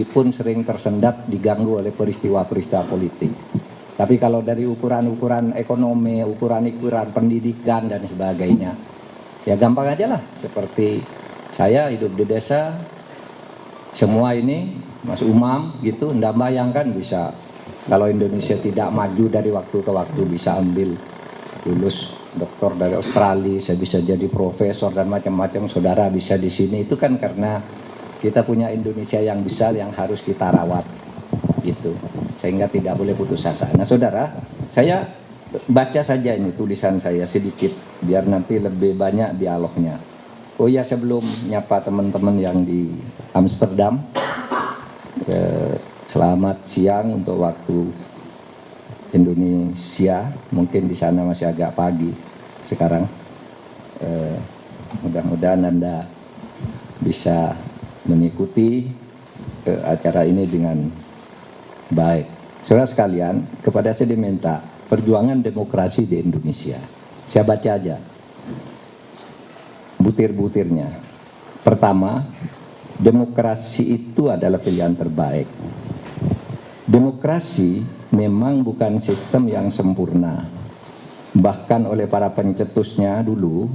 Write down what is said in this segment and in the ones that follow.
pun sering tersendat diganggu oleh peristiwa-peristiwa politik. Tapi kalau dari ukuran-ukuran ekonomi, ukuran-ukuran pendidikan dan sebagainya, ya gampang aja lah. Seperti saya hidup di desa, semua ini Mas Umam gitu, nggak bayangkan bisa kalau Indonesia tidak maju dari waktu ke waktu bisa ambil lulus doktor dari Australia, saya bisa jadi profesor dan macam-macam, saudara bisa di sini, itu kan karena kita punya Indonesia yang besar yang harus kita rawat gitu, sehingga tidak boleh putus asa. Nah saudara, saya baca saja ini tulisan saya sedikit biar nanti lebih banyak dialognya. Oh ya, sebelum nyapa teman-teman yang di Amsterdam, selamat siang untuk waktu Indonesia, mungkin di sana masih agak pagi sekarang. Mudah-mudahan Anda bisa mengikuti acara ini dengan baik. Saudara sekalian, kepada saya diminta perjuangan demokrasi di Indonesia. Saya baca aja butir-butirnya. Pertama, demokrasi itu adalah pilihan terbaik. Demokrasi memang bukan sistem yang sempurna. Bahkan oleh para pencetusnya dulu,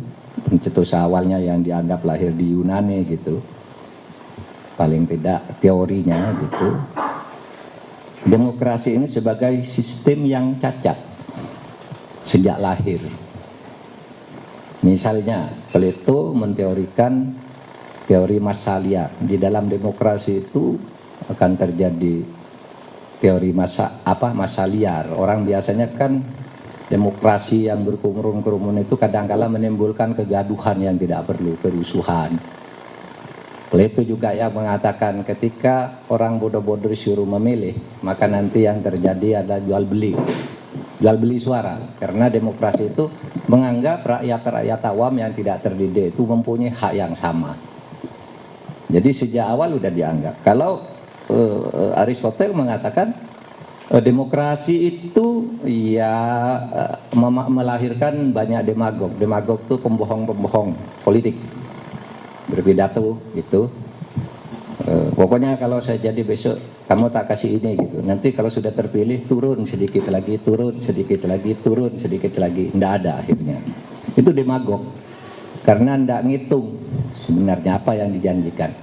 pencetus awalnya yang dianggap lahir di Yunani gitu, paling tidak teorinya gitu, demokrasi ini sebagai sistem yang cacat sejak lahir. Misalnya Plato menteorikan teori Massalia. Di dalam demokrasi itu akan terjadi teori massa liar. Orang biasanya kan demokrasi yang berkerumun-kerumun itu kadang-kala menimbulkan kegaduhan yang tidak perlu, kerusuhan. Plato juga yang mengatakan ketika orang bodoh-bodoh disuruh memilih, maka nanti yang terjadi adalah jual beli suara. Karena demokrasi itu menganggap rakyat awam yang tidak terdidik itu mempunyai hak yang sama. Jadi sejak awal sudah dianggap. Kalau Aristoteles mengatakan demokrasi itu ya melahirkan banyak demagog. Demagog itu pembohong-pembohong politik, berpidato gitu. Pokoknya kalau saya jadi besok kamu tak kasih ini gitu. Nanti kalau sudah terpilih turun sedikit lagi, turun sedikit lagi, turun sedikit lagi. Nggak ada akhirnya. Itu demagog. Karena nggak ngitung sebenarnya apa yang dijanjikan.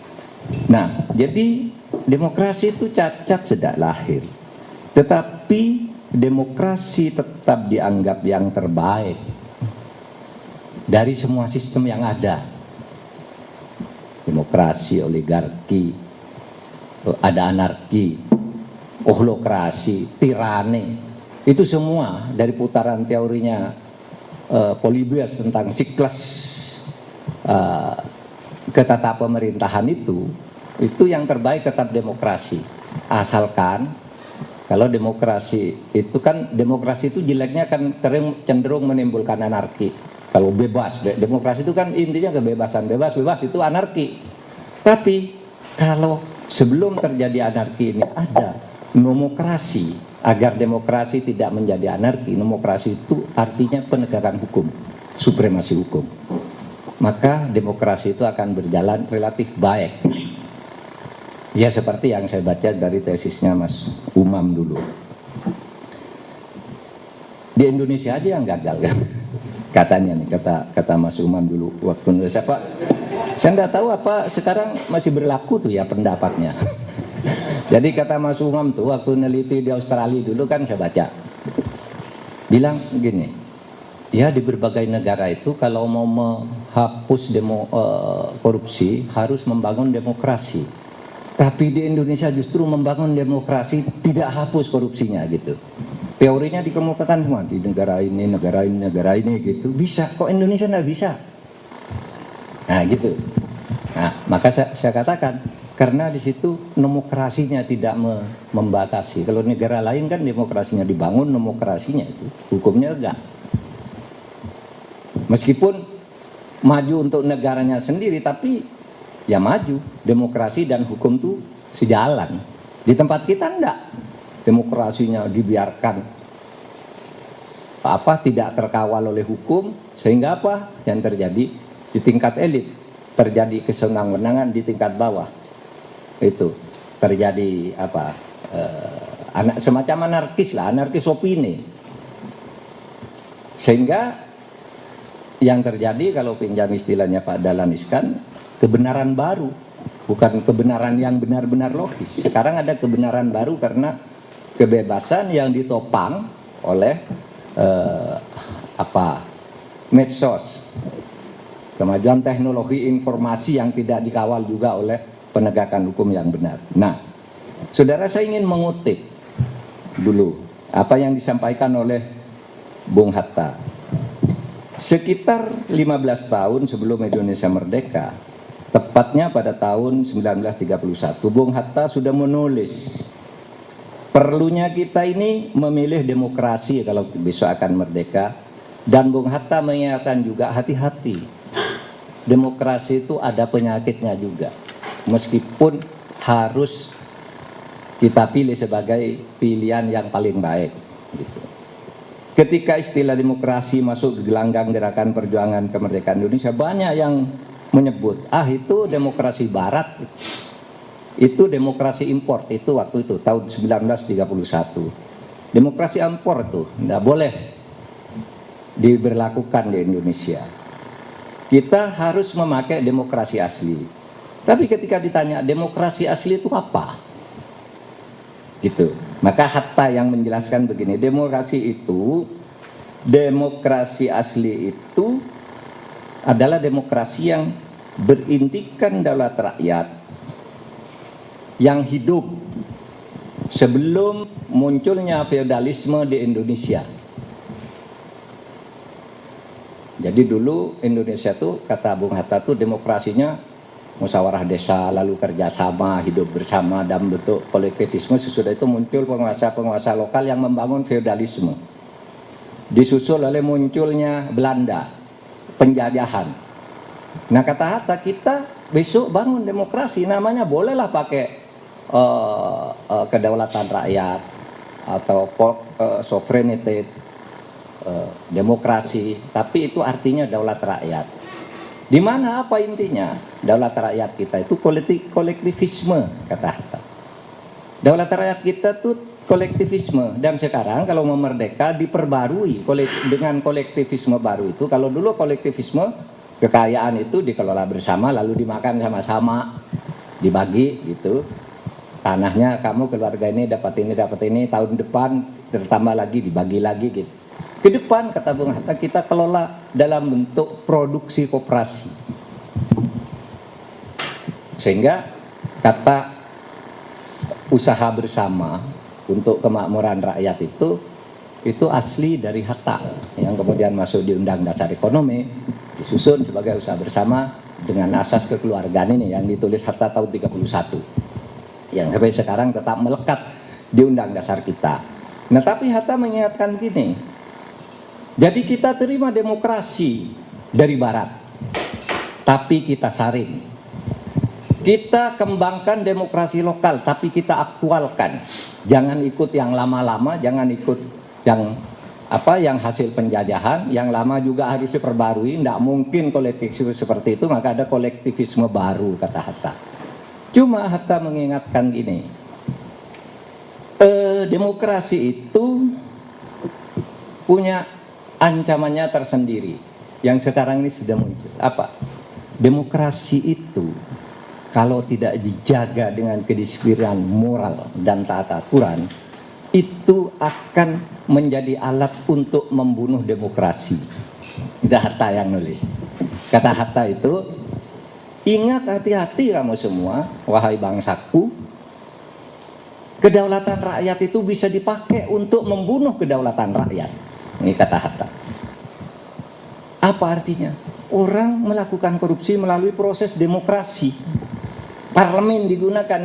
Nah, jadi demokrasi itu cacat sejak lahir. Tetapi demokrasi tetap dianggap yang terbaik dari semua sistem yang ada. Demokrasi, oligarki, ada anarki, ohlokrasi, tirani, itu semua dari putaran teorinya Polybius tentang siklus ketata pemerintahan itu yang terbaik tetap demokrasi. Asalkan kalau demokrasi itu kan, demokrasi itu jeleknya kan cenderung menimbulkan anarki. Kalau bebas, demokrasi itu kan intinya kebebasan, bebas itu anarki. Tapi kalau sebelum terjadi anarki ini ada nomokrasi, agar demokrasi tidak menjadi anarki. Nomokrasi itu artinya penegakan hukum, supremasi hukum. Maka demokrasi itu akan berjalan relatif baik. Ya seperti yang saya baca dari tesisnya Mas Umam dulu. Di Indonesia aja yang gagal kan. Katanya nih, kata Mas Umam dulu waktu Indonesia, Pak, saya nggak tahu apa sekarang masih berlaku tuh ya pendapatnya. Jadi kata Mas Umam tuh waktu neliti di Australia dulu kan saya baca, bilang gini, ya di berbagai negara itu kalau mau menghapus korupsi harus membangun demokrasi. Tapi di Indonesia justru membangun demokrasi tidak hapus korupsinya gitu. Teorinya dikemukakan semua di negara ini gitu. Bisa, kok Indonesia nggak bisa? Nah gitu. Nah maka saya katakan karena di situ demokrasinya tidak membatasi. Kalau negara lain kan demokrasinya dibangun, demokrasinya itu hukumnya enggak. Meskipun maju untuk negaranya sendiri, tapi ya maju. Demokrasi dan hukum itu sejalan. Di tempat kita enggak. Demokrasinya dibiarkan tidak terkawal oleh hukum, sehingga apa yang terjadi di tingkat elit terjadi kesenang-wenangan di tingkat bawah. Itu terjadi semacam anarkis opini. Sehingga yang terjadi, kalau pinjam istilahnya Pak Dahlan Iskan, kebenaran baru, bukan kebenaran yang benar-benar logis. Sekarang ada kebenaran baru karena kebebasan yang ditopang oleh medsos, kemajuan teknologi informasi yang tidak dikawal juga oleh penegakan hukum yang benar. Nah, saudara, saya ingin mengutip dulu apa yang disampaikan oleh Bung Hatta. Sekitar 15 tahun sebelum Indonesia merdeka, tepatnya pada tahun 1931, Bung Hatta sudah menulis, perlunya kita ini memilih demokrasi kalau besok akan merdeka. Dan Bung Hatta mengingatkan juga, hati-hati, demokrasi itu ada penyakitnya juga, meskipun harus kita pilih sebagai pilihan yang paling baik gitu. Ketika istilah demokrasi masuk ke gelanggang gerakan perjuangan kemerdekaan Indonesia, banyak yang menyebut, itu demokrasi barat, itu demokrasi impor, itu waktu itu tahun 1931. Demokrasi impor itu tidak boleh diberlakukan di Indonesia. Kita harus memakai demokrasi asli. Tapi ketika ditanya demokrasi asli itu apa? Gitu. Maka Hatta yang menjelaskan begini, demokrasi asli itu adalah demokrasi yang berintikan daulat rakyat yang hidup sebelum munculnya feodalisme di Indonesia. Jadi dulu Indonesia tuh, kata Bung Hatta tuh, demokrasinya musyawarah desa, lalu kerjasama, hidup bersama dalam bentuk kolektivisme. Sesudah itu muncul penguasa-penguasa lokal yang membangun feodalisme. Disusul oleh munculnya Belanda, penjajahan. Nah, kata Hatta, kita besok bangun demokrasi, namanya bolehlah pakai kedaulatan rakyat atau sovereignty, demokrasi, tapi itu artinya daulat rakyat. Di mana apa intinya? Daulat rakyat kita itu kolektivisme, kata Hatta. Daulat rakyat kita tuh kolektivisme, dan sekarang kalau mau merdeka diperbarui dengan kolektivisme baru itu. Kalau dulu kolektivisme, kekayaan itu dikelola bersama lalu dimakan sama-sama, dibagi gitu. Tanahnya kamu keluarga ini dapat ini, tahun depan tertambah lagi, dibagi lagi gitu. Ke depan, kata Bung Hatta, kita kelola dalam bentuk produksi koperasi. Sehingga kata usaha bersama untuk kemakmuran rakyat itu asli dari Hatta, yang kemudian masuk di Undang Dasar Ekonomi, disusun sebagai usaha bersama dengan asas kekeluargaan ini yang ditulis Hatta tahun 31, yang sampai sekarang tetap melekat di Undang Dasar kita. Nah, tapi Hatta mengingatkan gini, jadi kita terima demokrasi dari Barat, tapi kita saring. Kita kembangkan demokrasi lokal, tapi kita aktualkan. Jangan ikut yang lama-lama, jangan ikut yang hasil penjajahan, yang lama juga harus diperbarui. Tidak mungkin kolektivisme seperti itu, maka ada kolektivisme baru, kata Hatta. Cuma Hatta mengingatkan gini, demokrasi itu punya ancamannya tersendiri yang sekarang ini sudah muncul. Apa? Demokrasi itu kalau tidak dijaga dengan kedisiplinan moral dan tata aturan, itu akan menjadi alat untuk membunuh demokrasi. Itu Hatta yang nulis. Kata Hatta itu, ingat, hati-hati kamu semua, wahai bangsaku, kedaulatan rakyat itu bisa dipakai untuk membunuh kedaulatan rakyat. Ini kata Hatta. Apa artinya? Orang melakukan korupsi melalui proses demokrasi. Parlemen digunakan,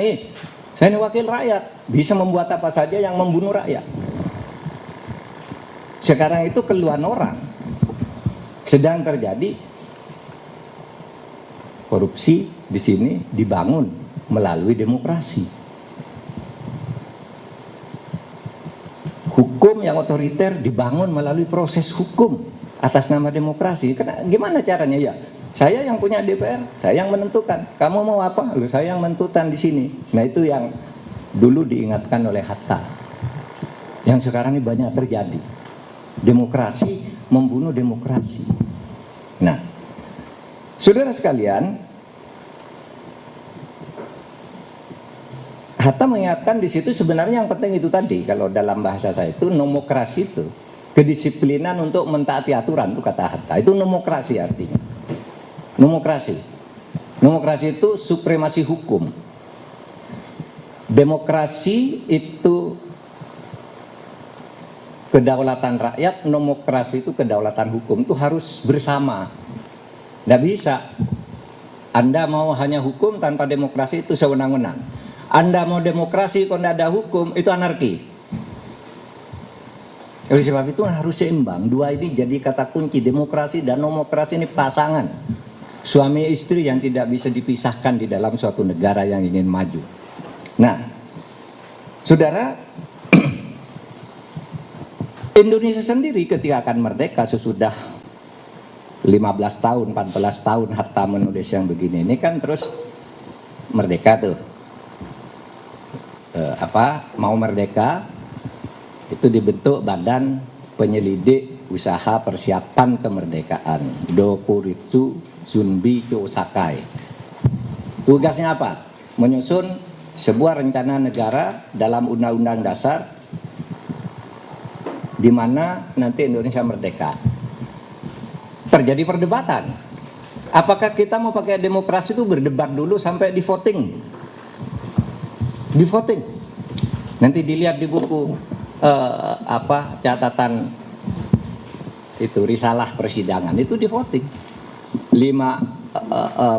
saya ini wakil rakyat, bisa membuat apa saja yang membunuh rakyat. Sekarang itu keluhan orang. Sedang terjadi korupsi di sini dibangun melalui demokrasi. Hukum yang otoriter dibangun melalui proses hukum atas nama demokrasi. Gimana caranya ya? Saya yang punya DPR, saya yang menentukan. Kamu mau apa? Lu saya yang menentukan di sini. Nah itu yang dulu diingatkan oleh Hatta. Yang sekarang ini banyak terjadi. Demokrasi membunuh demokrasi. Nah, saudara sekalian, Hatta mengingatkan di situ sebenarnya yang penting itu tadi. Kalau dalam bahasa saya itu nomokrasi itu kedisiplinan untuk mentaati aturan, itu kata Hatta. Itu nomokrasi artinya. Demokrasi itu supremasi hukum. Demokrasi itu kedaulatan rakyat, nomokrasi itu kedaulatan hukum. Itu harus bersama. Tidak bisa. Anda mau hanya hukum tanpa demokrasi itu sewenang-wenang. Anda mau demokrasi kalau tidak ada hukum itu anarki. Oleh sebab itu harus seimbang. Dua ini jadi kata kunci. Demokrasi dan nomokrasi ini pasangan. Suami istri yang tidak bisa dipisahkan di dalam suatu negara yang ingin maju. Nah, saudara, Indonesia sendiri ketika akan merdeka sesudah 15 tahun, 14 tahun Hatta menulis yang begini ini kan terus merdeka tuh. Mau merdeka itu dibentuk Badan Penyelidik Usaha Persiapan Kemerdekaan, Dokuritsu Zunbi Kyosakai. Tugasnya apa? Menyusun sebuah rencana negara dalam undang-undang dasar di mana nanti Indonesia merdeka. Terjadi perdebatan. Apakah kita mau pakai demokrasi itu berdebat dulu sampai di voting? Di voting. Nanti dilihat di buku catatan itu risalah persidangan itu di voting.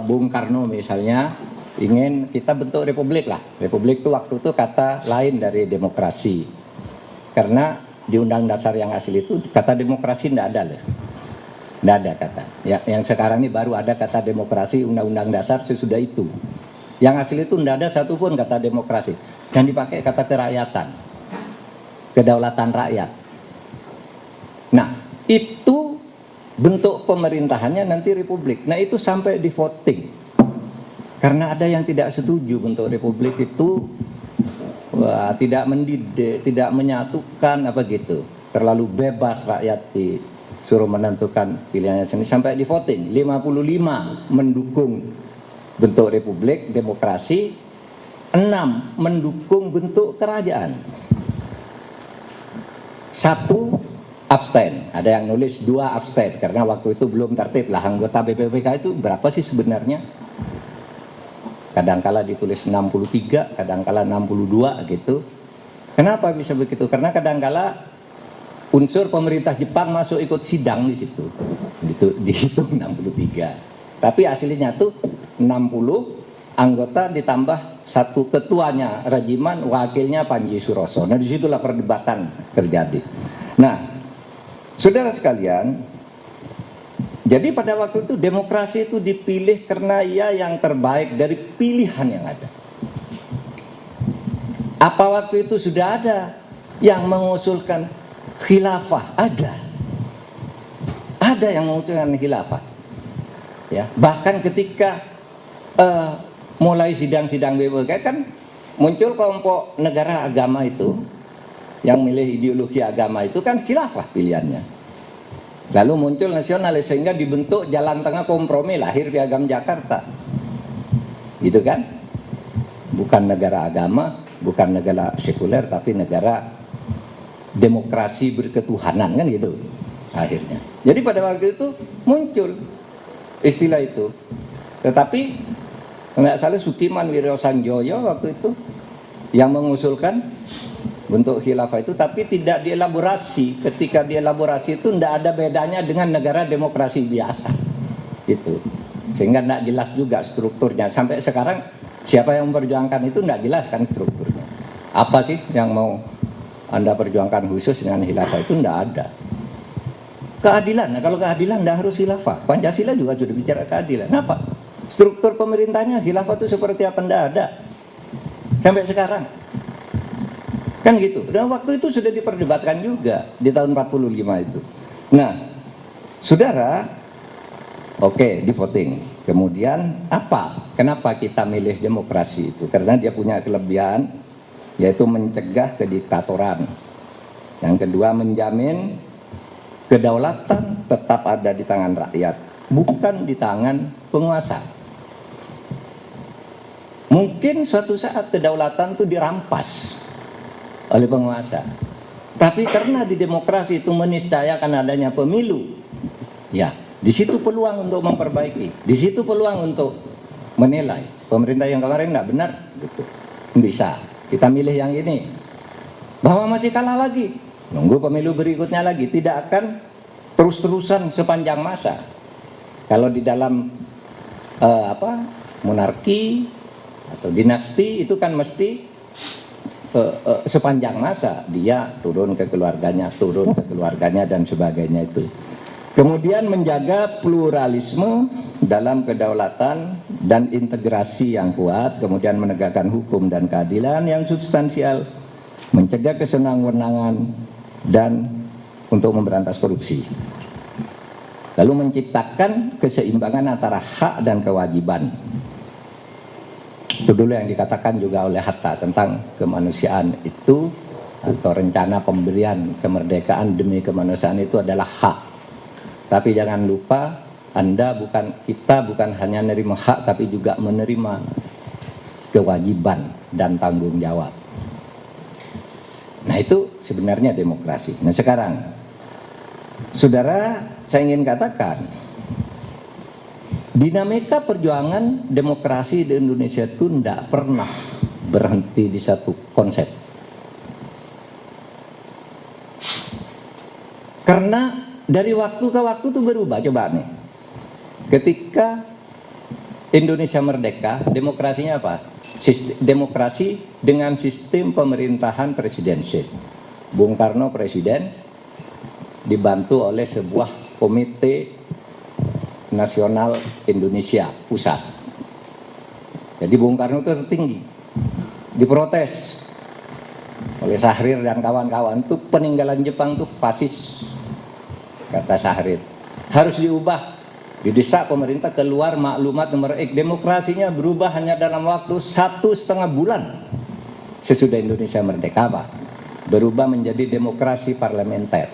Bung Karno misalnya ingin kita bentuk republik lah. Republik itu waktu itu kata lain dari demokrasi. Karena di undang dasar yang asli itu kata demokrasi tidak ada loh. Tidak ada kata. Ya, yang sekarang ini baru ada kata demokrasi undang-undang dasar sesudah itu. Yang asli itu tidak ada satupun kata demokrasi. Dan dipakai kata kerakyatan. Kedaulatan rakyat. Nah, itu bentuk pemerintahannya nanti republik. Nah itu sampai di voting. Karena ada yang tidak setuju bentuk republik itu tidak mendidik, tidak menyatukan apa gitu. Terlalu bebas rakyat disuruh menentukan pilihannya sendiri sampai di voting. 55 mendukung bentuk republik, demokrasi, 6 mendukung bentuk kerajaan. 1 abstain, ada yang nulis 2 abstain karena waktu itu belum tertib lah anggota BPPK itu berapa sih sebenarnya? Kadangkala ditulis 63, kadangkala 62 gitu. Kenapa bisa begitu? Karena kadangkala unsur pemerintah Jepang masuk ikut sidang di situ. Dihitung 63. Tapi aslinya tuh 60 anggota ditambah 1 ketuanya Rajiman, wakilnya Panji Suroso. Nah disitulah perdebatan terjadi. Nah, saudara sekalian, jadi pada waktu itu demokrasi itu dipilih karena ia yang terbaik dari pilihan yang ada. Apa waktu itu sudah ada yang mengusulkan khilafah? Ada yang mengusulkan khilafah. Ya, bahkan ketika mulai sidang-sidang BPK kan muncul kelompok negara agama itu. Yang milih ideologi agama itu kan khilafah pilihannya. Lalu muncul nasionalis sehingga dibentuk jalan tengah kompromi lahir Piagam Jakarta. Gitu kan? Bukan negara agama, bukan negara sekuler tapi negara demokrasi berketuhanan kan gitu akhirnya. Jadi pada waktu itu muncul istilah itu. Tetapi nggak salah Sukiman Wirosanjoyo waktu itu yang mengusulkan bentuk khilafah itu, tapi tidak dielaborasi. Ketika dielaborasi itu tidak ada bedanya dengan negara demokrasi biasa gitu. Sehingga tidak jelas juga strukturnya. Sampai sekarang siapa yang memperjuangkan itu tidak jelas kan strukturnya. Apa sih yang mau Anda perjuangkan khusus dengan khilafah itu tidak ada. Keadilan, nah kalau keadilan tidak harus khilafah. Pancasila juga sudah bicara keadilan. Kenapa? Struktur pemerintahnya khilafah itu seperti apa? Tidak ada. Sampai sekarang. Kan gitu. Dan waktu itu sudah diperdebatkan juga di tahun 45 itu. Nah, saudara, Oke, di voting. Kemudian apa? Kenapa kita milih demokrasi itu? Karena dia punya kelebihan, yaitu mencegah kediktatoran. Yang kedua, menjamin kedaulatan tetap ada di tangan rakyat, bukan di tangan penguasa. Mungkin suatu saat kedaulatan itu dirampas oleh penguasa. Tapi karena di demokrasi itu meniscayakan adanya pemilu, ya, di situ peluang untuk memperbaiki, di situ peluang untuk menilai. Pemerintah yang kemarin tidak benar, gitu. Bisa, kita milih yang ini. Bahwa masih kalah lagi, nunggu pemilu berikutnya lagi, tidak akan terus-terusan sepanjang masa. Kalau di dalam monarki atau dinasti itu kan mesti sepanjang masa dia turun ke keluarganya dan sebagainya itu. Kemudian menjaga pluralisme dalam kedaulatan dan integrasi yang kuat, kemudian menegakkan hukum dan keadilan yang substansial, mencegah kesenang-wenangan dan untuk memberantas korupsi. Lalu menciptakan keseimbangan antara hak dan kewajiban. Itu dulu yang dikatakan juga oleh Hatta tentang kemanusiaan itu, atau rencana pemberian kemerdekaan demi kemanusiaan itu adalah hak. Tapi jangan lupa, kita bukan hanya menerima hak, tapi juga menerima kewajiban dan tanggung jawab. Nah, itu sebenarnya demokrasi. Nah, sekarang saudara, saya ingin katakan, dinamika perjuangan demokrasi di Indonesia itu tidak pernah berhenti di satu konsep. Karena dari waktu ke waktu itu berubah. Coba nih, ketika Indonesia merdeka, demokrasinya apa? Demokrasi dengan sistem pemerintahan presidensil. Bung Karno presiden, dibantu oleh sebuah komite nasional Indonesia pusat. Jadi Bung Karno itu tertinggi, diprotes oleh Syahrir dan kawan-kawan, itu peninggalan Jepang itu fasis, kata Syahrir, harus diubah. Didesak pemerintah keluar maklumat nomor X. Demokrasinya berubah hanya dalam waktu 1,5 bulan sesudah Indonesia merdeka, apa? Berubah menjadi demokrasi parlementer.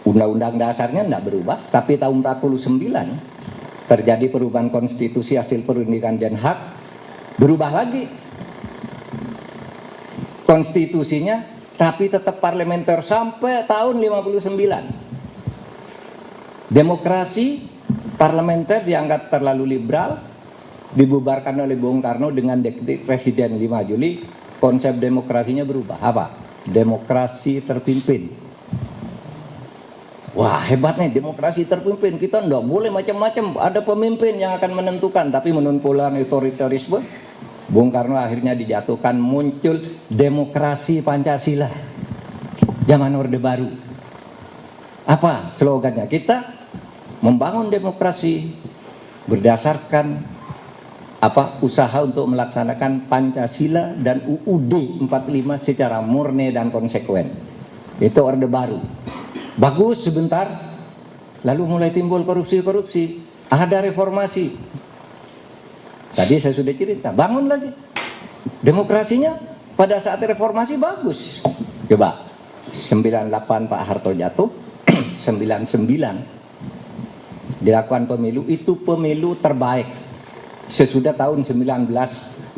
Undang-undang dasarnya tidak berubah, tapi tahun 49 terjadi perubahan konstitusi hasil perundingan Den Haag, berubah lagi konstitusinya, tapi tetap parlementer sampai tahun 59. Demokrasi parlementer dianggap terlalu liberal, dibubarkan oleh Bung Karno dengan dekret Presiden 5 Juli, konsep demokrasinya berubah. Apa? Demokrasi terpimpin. Wah, hebatnya demokrasi terpimpin. Kita enggak boleh macam-macam. Ada pemimpin yang akan menentukan. Tapi menurut pola otoritarisme, Bung Karno akhirnya dijatuhkan, muncul demokrasi Pancasila. Zaman Orde Baru. Apa slogannya? Kita membangun demokrasi berdasarkan usaha untuk melaksanakan Pancasila dan UUD 45 secara murni dan konsekuen. Itu Orde Baru. Bagus sebentar, lalu mulai timbul korupsi-korupsi, ada reformasi. Tadi saya sudah cerita, bangun lagi. Demokrasinya pada saat reformasi bagus. Coba, 98 Pak Harto jatuh, 99 dilakukan pemilu, itu pemilu terbaik sesudah tahun 1955.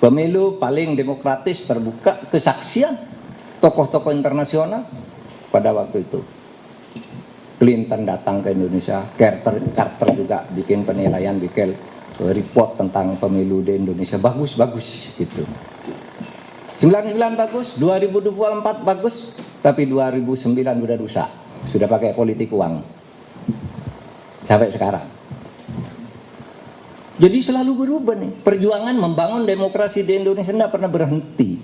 Pemilu paling demokratis, terbuka, kesaksian tokoh-tokoh internasional pada waktu itu. Clinton datang ke Indonesia, Carter juga bikin penilaian, bikin report tentang pemilu di Indonesia, bagus-bagus gitu. 99 bagus, 2024 bagus, tapi 2009 udah rusak, sudah pakai politik uang sampai sekarang. Jadi selalu berubah nih, perjuangan membangun demokrasi di Indonesia tidak pernah berhenti,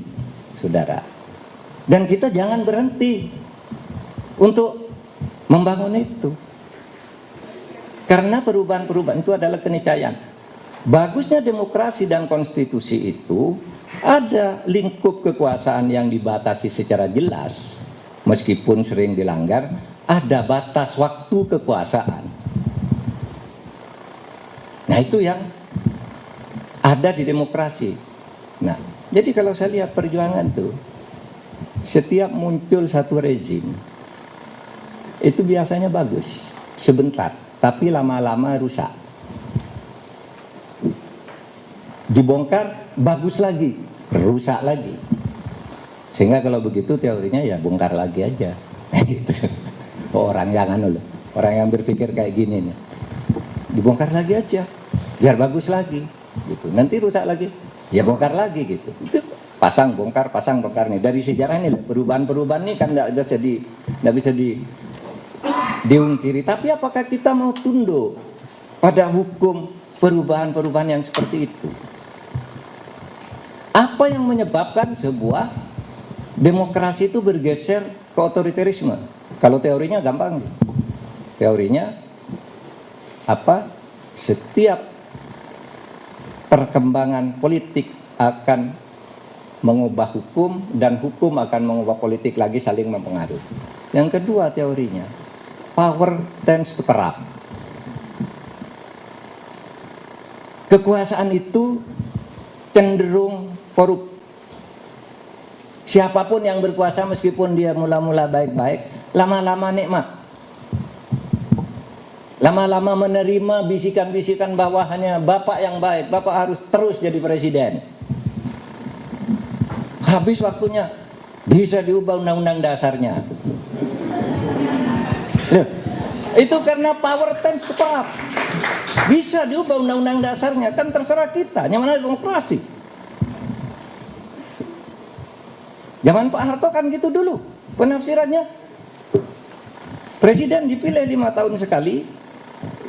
saudara. Dan kita jangan berhenti untuk membangun itu. Karena perubahan-perubahan itu adalah keniscayaan. Bagusnya demokrasi dan konstitusi itu ada lingkup kekuasaan yang dibatasi secara jelas. meskipun sering dilanggar, ada batas waktu kekuasaan. Nah itu yang ada di demokrasi. Nah, jadi kalau saya lihat perjuangan tuh, setiap muncul satu rezim, itu biasanya bagus, sebentar, tapi lama-lama rusak. Dibongkar, bagus lagi, rusak lagi. Sehingga kalau begitu teorinya ya bongkar lagi aja. Gitu. Orang yang orang yang berpikir kayak gini nih, dibongkar lagi aja, biar bagus lagi. Gitu. Nanti rusak lagi, ya bongkar lagi gitu. Itu pasang bongkar nih. Dari sejarah ini perubahan-perubahan ini kan nggak bisa diungkiri. Tapi apakah kita mau tunduk pada hukum perubahan-perubahan yang seperti itu? Apa yang menyebabkan sebuah demokrasi itu bergeser ke otoritarisme? Kalau teorinya gampang. Teorinya apa? Setiap perkembangan politik akan mengubah hukum dan hukum akan mengubah politik lagi, saling mempengaruhi. Yang kedua teorinya, power tends to corrupt. Kekuasaan itu cenderung korup. Siapapun yang berkuasa meskipun dia mula-mula baik-baik, lama-lama nikmat. Lama-lama menerima bisikan-bisikan bawahannya, bapak yang baik, bapak harus terus jadi presiden. Habis waktunya, bisa diubah undang-undang dasarnya. Loh, itu karena power tends to corrupt. Bisa diubah undang-undang dasarnya, kan terserah kita, nyaman demokrasi. Zaman Pak Harto kan gitu dulu penafsirannya. Presiden dipilih 5 tahun sekali,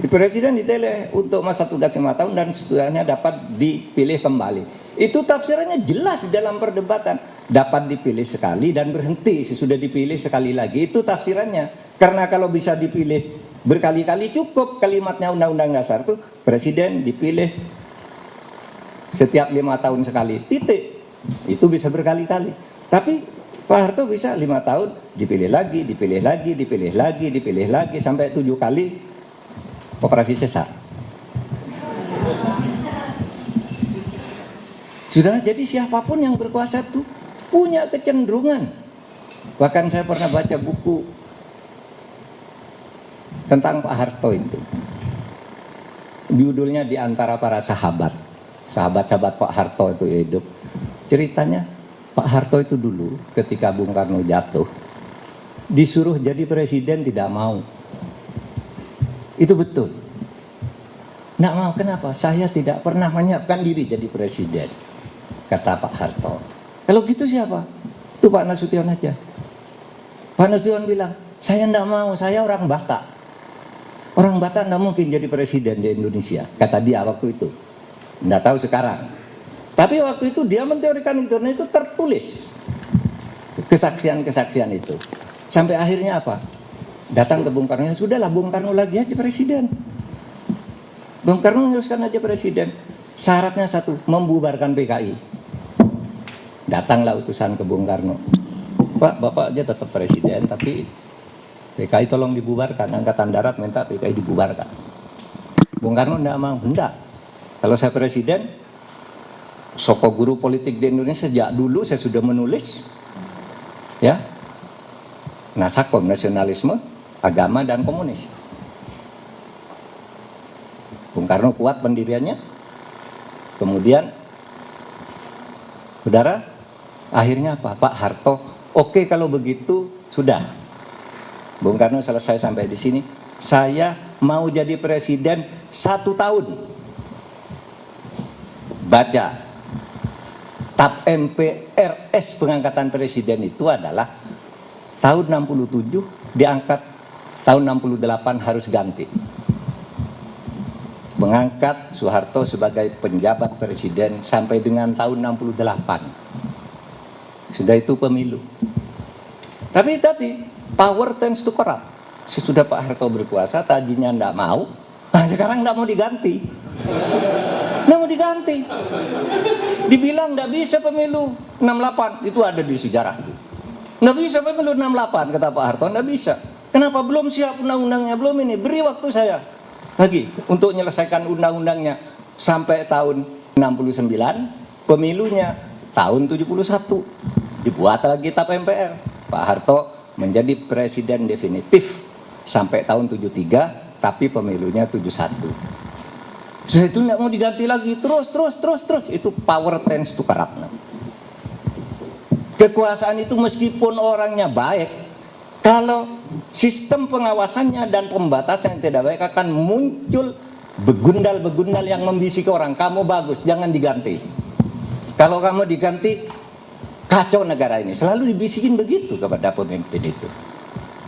presiden dipilih untuk masa tugas 5 tahun dan setidaknya dapat dipilih kembali. Itu tafsirannya jelas di dalam perdebatan. Dapat dipilih sekali dan berhenti sesudah dipilih sekali lagi. Itu tafsirannya. Karena kalau bisa dipilih berkali-kali cukup kalimatnya undang-undang dasar itu presiden dipilih setiap 5 tahun sekali. Titik. Itu bisa berkali-kali. Tapi Pak Harto bisa 5 tahun dipilih lagi sampai 7 kali operasi sesar. Sudah, jadi siapapun yang berkuasa itu punya kecenderungan. Bahkan saya pernah baca buku tentang Pak Harto itu. Judulnya Di Antara Para Sahabat. Sahabat-sahabat Pak Harto itu hidup. Ceritanya Pak Harto itu dulu ketika Bung Karno jatuh disuruh jadi presiden tidak mau. Itu betul. Nggak mau, kenapa? Saya tidak pernah menyiapkan diri jadi presiden, kata Pak Harto. Kalau gitu siapa? Itu Pak Nasution aja. Pak Nasution bilang, saya nggak mau, saya orang Batak. Orang Batak nggak mungkin jadi presiden di Indonesia, kata dia waktu itu. Nggak tahu sekarang. Tapi waktu itu dia menteorikan itu tertulis kesaksian-kesaksian itu. Sampai akhirnya apa? Datang ke Bung Karno, sudahlah Bung Karno lagi aja presiden. Bung Karno meneruskan aja presiden. Syaratnya satu, membubarkan PKI. Datanglah utusan ke Bung Karno. Pak, Bapak aja tetap presiden, tapi PKI tolong dibubarkan. Angkatan Darat minta PKI dibubarkan. Bung Karno enggak mau, enggak. Kalau saya presiden, soko guru politik di Indonesia sejak dulu saya sudah menulis, ya, Nasakom, nasionalisme, agama dan komunis. Bung Karno kuat pendiriannya. Kemudian, saudara, akhirnya apa? Pak Harto, oke kalau begitu sudah. Bung Karno selesai sampai di sini. Saya mau jadi presiden 1 tahun. Baca. TAP MPRS pengangkatan presiden itu adalah tahun 67 diangkat tahun 68 harus ganti. Mengangkat Soeharto sebagai penjabat presiden sampai dengan tahun 68. Sudah itu pemilu. Tapi tadi power tends to corrupt. Sesudah Pak Harto berkuasa tadinya enggak mau, nah sekarang enggak mau diganti. Enggak mau diganti. Dibilang enggak bisa pemilu 68, itu ada di sejarah. Nggak bisa pemilu 68 kata Pak Harto, nggak bisa. Kenapa? Belum siap undang-undangnya, belum ini. Beri waktu saya lagi untuk menyelesaikan undang-undangnya sampai tahun 69, pemilunya tahun 71. Dibuat lagi tap MPR. Pak Harto menjadi presiden definitif sampai tahun 73, tapi pemilunya 71. Setelah itu nggak mau diganti lagi, terus. Itu power tends to corrupt. Kekuasaan itu meskipun orangnya baik, kalau sistem pengawasannya dan pembatasan yang tidak baik, akan muncul begundal-begundal yang membisiki orang, kamu bagus, jangan diganti. Kalau kamu diganti, kacau negara ini. Selalu dibisikin begitu kepada pemimpin itu.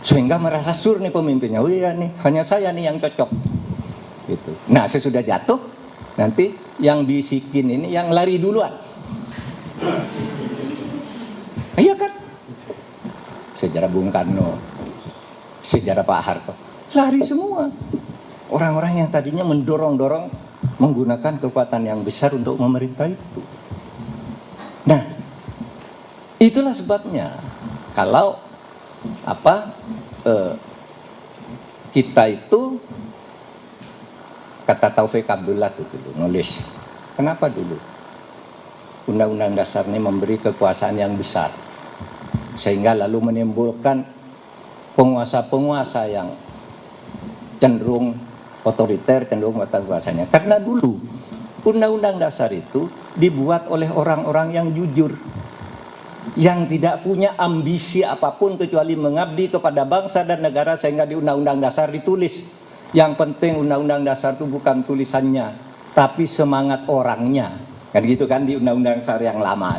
Sehingga merasa sur nih pemimpinnya, oh iya nih, hanya saya nih yang cocok. Gitu. Nah sesudah jatuh, nanti yang bisikin ini yang lari duluan. Iya kan? Sejarah Bung Karno, sejarah Pak Harto, lari semua. Orang-orang yang tadinya mendorong-dorong menggunakan kekuatan yang besar untuk memerintah itu. Nah, itulah sebabnya kalau kita itu, kata Taufik Abdullah itu dulu nulis, kenapa dulu Undang-Undang Dasar ini memberi kekuasaan yang besar, sehingga lalu menimbulkan penguasa-penguasa yang cenderung otoriter, cenderung kuasanya. Karena dulu Undang-Undang Dasar itu dibuat oleh orang-orang yang jujur, yang tidak punya ambisi apapun kecuali mengabdi kepada bangsa dan negara, sehingga di Undang-Undang Dasar ditulis, yang penting Undang-Undang Dasar itu bukan tulisannya, tapi semangat orangnya. Kan gitu kan di Undang-Undang Dasar yang lama.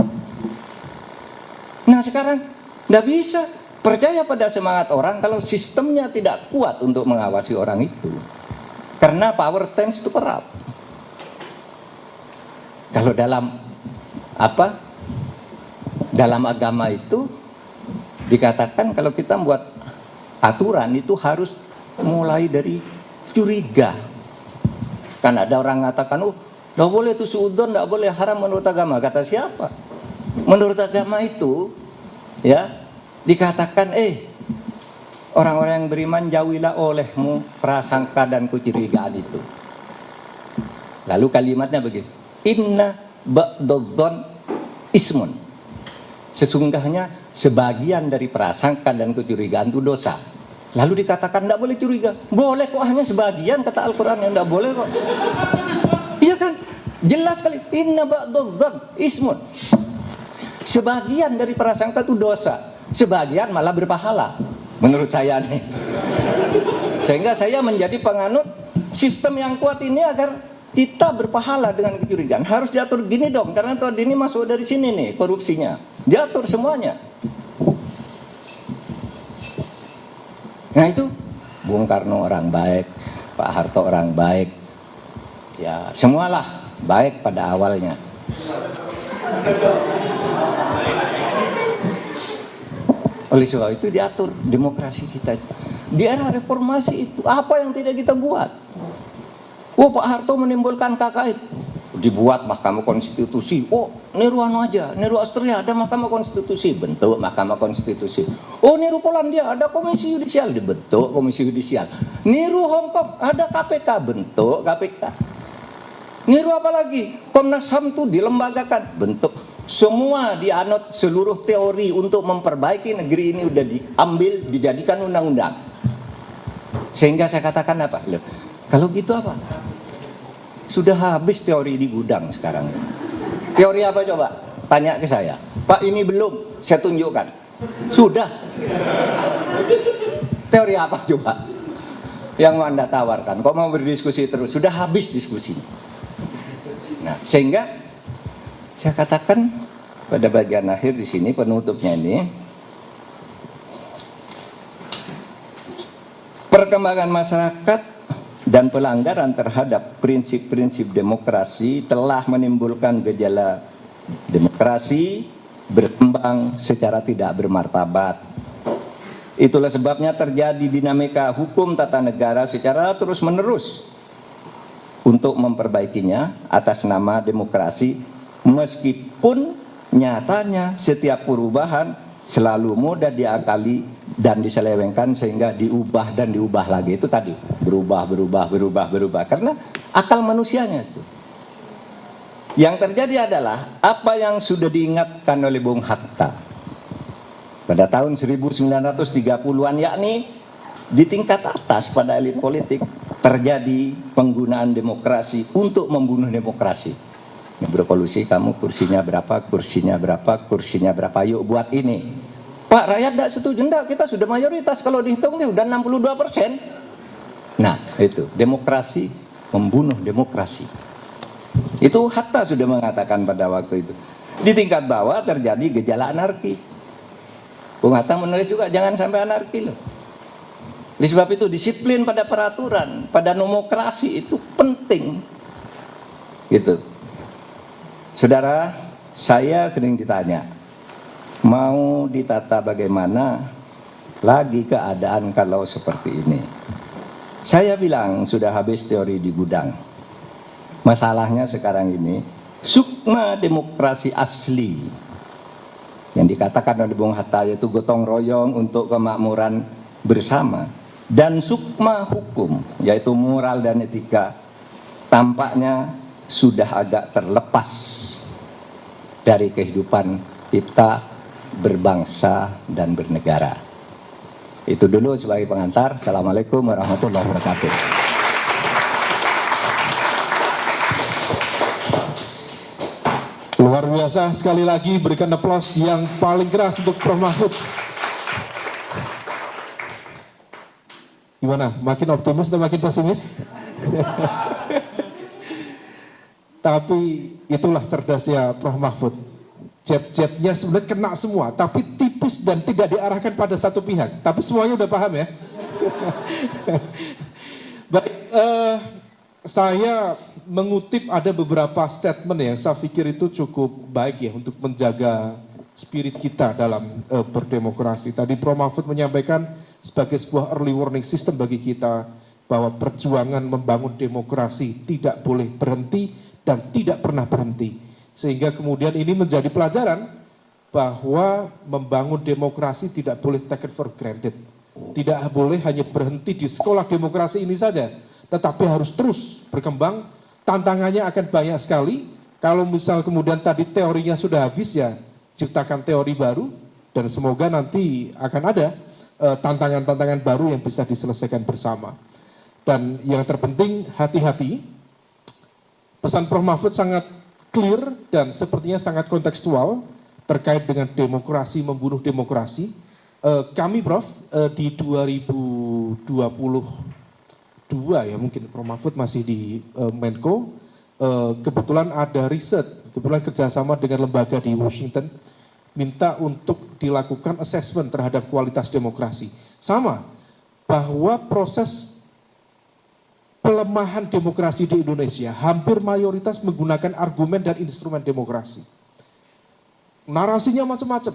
Nah sekarang nggak bisa percaya pada semangat orang kalau sistemnya tidak kuat untuk mengawasi orang itu. Karena power tends to corrupt. Kalau dalam dalam agama itu dikatakan kalau kita buat aturan itu harus mulai dari curiga. Kan ada orang mengatakan, oh nggak boleh itu suudon, nggak boleh, haram menurut agama. Kata siapa? Menurut agama itu ya dikatakan orang-orang yang beriman jauhilah olehmu prasangka dan kecurigaan itu. Lalu kalimatnya begini, inna ba'dadh-dhon ismun, sesungguhnya sebagian dari prasangka dan kecurigaan itu dosa. Lalu dikatakan tidak boleh curiga, boleh kok, hanya sebagian, kata Al-Quran yang tidak boleh kok. Iya kan, jelas sekali, inna ba'dadh-dhon ismun, sebagian dari prasangka itu dosa, sebagian malah berpahala, menurut saya nih. Sehingga saya menjadi penganut sistem yang kuat ini agar kita berpahala dengan kecurigaan. Harus diatur gini dong, karena tadi ini masuk dari sini nih korupsinya, diatur semuanya. Nah itu Bung Karno orang baik, Pak Harto orang baik, ya semualah baik pada awalnya. Oleh sebab itu diatur demokrasi kita. Di era reformasi itu apa yang tidak kita buat? Oh Pak Harto menimbulkan KKN, dibuat Mahkamah Konstitusi. Oh niru aja, niru Austria ada Mahkamah Konstitusi, bentuk Mahkamah Konstitusi. Oh niru Polandia ada Komisi Yudisial, dibentuk Komisi Yudisial. Niru Hongkong ada KPK, bentuk KPK. Niru apa lagi? Komnas HAM itu dilembagakan, bentuk. Semua dianut, seluruh teori untuk memperbaiki negeri ini udah diambil, dijadikan undang-undang. Sehingga saya katakan apa? Loh, kalau gitu apa? Sudah habis teori di gudang sekarang. Teori apa coba? Tanya ke saya. Pak ini belum, saya tunjukkan. Sudah. Teori apa coba? Yang mau Anda tawarkan. Kok mau berdiskusi terus? Sudah habis diskusi. Nah, sehingga saya katakan pada bagian akhir di sini, penutupnya ini, perkembangan masyarakat dan pelanggaran terhadap prinsip-prinsip demokrasi telah menimbulkan gejala demokrasi berkembang secara tidak bermartabat. Itulah sebabnya terjadi dinamika hukum tata negara secara terus-menerus untuk memperbaikinya atas nama demokrasi, meskipun nyatanya setiap perubahan selalu mudah diakali dan diselewengkan sehingga diubah dan diubah lagi. Itu tadi, berubah. Karena akal manusianya itu. Yang terjadi adalah apa yang sudah diingatkan oleh Bung Hatta pada tahun 1930-an, yakni di tingkat atas pada elit politik terjadi penggunaan demokrasi untuk membunuh demokrasi. Berkolusi, kamu kursinya berapa, yuk buat ini. Pak, rakyat tidak setuju, enggak, kita sudah mayoritas, kalau dihitung udah 62%. Nah, itu demokrasi membunuh demokrasi. Itu Hatta sudah mengatakan pada waktu itu. Di tingkat bawah terjadi gejala anarki. Bung Hatta menulis juga jangan sampai anarki loh. Oleh sebab itu disiplin pada peraturan, pada nomokrasi itu penting. Gitu. Saudara, saya sering ditanya, mau ditata bagaimana lagi keadaan kalau seperti ini? Saya bilang sudah habis teori di gudang. Masalahnya sekarang ini, sukma demokrasi asli yang dikatakan oleh Bung Hatta, yaitu gotong royong untuk kemakmuran bersama, dan sukma hukum, yaitu moral dan etika, tampaknya sudah agak terlepas dari kehidupan kita berbangsa dan bernegara. Itu dulu sebagai pengantar. Assalamualaikum warahmatullahi wabarakatuh. Luar biasa, sekali lagi berikan aplaus yang paling keras untuk Prof. Mahfud. Gimana? Makin optimis atau makin pesimis? Tapi itulah cerdasnya Prof. Mahfud. Jet-jetnya sebenarnya kena semua, tapi tipis dan tidak diarahkan pada satu pihak. Tapi semuanya udah paham ya. Baik, saya mengutip ada beberapa statement yang saya pikir itu cukup baik ya untuk menjaga spirit kita dalam berdemokrasi. Tadi Prof. Mahfud menyampaikan sebagai sebuah early warning system bagi kita bahwa perjuangan membangun demokrasi tidak boleh berhenti dan tidak pernah berhenti. Sehingga kemudian ini menjadi pelajaran bahwa membangun demokrasi tidak boleh taken for granted. Tidak boleh hanya berhenti di sekolah demokrasi ini saja, tetapi harus terus berkembang. Tantangannya akan banyak sekali. Kalau misal kemudian tadi teorinya sudah habis, ya ciptakan teori baru, dan semoga nanti akan ada tantangan-tantangan baru yang bisa diselesaikan bersama. Dan yang terpenting, hati-hati. Pesan Prof. Mahfud sangat clear dan sepertinya sangat kontekstual terkait dengan demokrasi membunuh demokrasi. Kami Prof di 2022 ya, mungkin Prof. Mahfud masih di Menko, kebetulan ada riset, kebetulan kerjasama dengan lembaga di Washington, minta untuk dilakukan assessment terhadap kualitas demokrasi. Sama, bahwa proses pelemahan demokrasi di Indonesia hampir mayoritas menggunakan argumen dan instrumen demokrasi. Narasinya macam-macam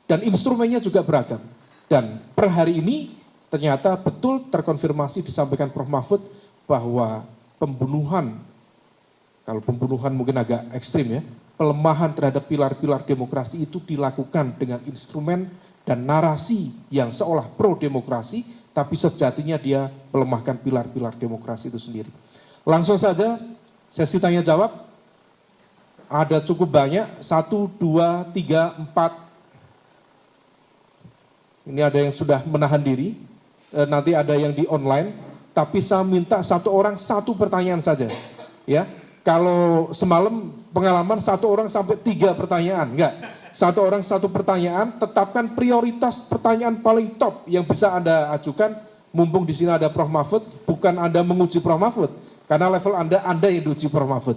dan instrumennya juga beragam. Dan per hari ini ternyata betul terkonfirmasi disampaikan Prof. Mahfud bahwa pembunuhan, kalau pembunuhan mungkin agak ekstrim ya, pelemahan terhadap pilar-pilar demokrasi itu dilakukan dengan instrumen dan narasi yang seolah pro-demokrasi, tapi sejatinya dia melemahkan pilar-pilar demokrasi itu sendiri. Langsung saja, sesi tanya jawab. Ada cukup banyak, 1, 2, 3, 4. Ini ada yang sudah menahan diri, nanti ada yang di online, tapi saya minta satu orang satu pertanyaan saja. Ya, kalau semalam pengalaman satu orang sampai 3 pertanyaan, enggak. Satu orang satu pertanyaan, tetapkan prioritas pertanyaan paling top yang bisa Anda ajukan. Mumpung di sini ada Prof. Mahfud, bukan Anda menguji Prof. Mahfud, karena level Anda yang diuji Prof. Mahfud.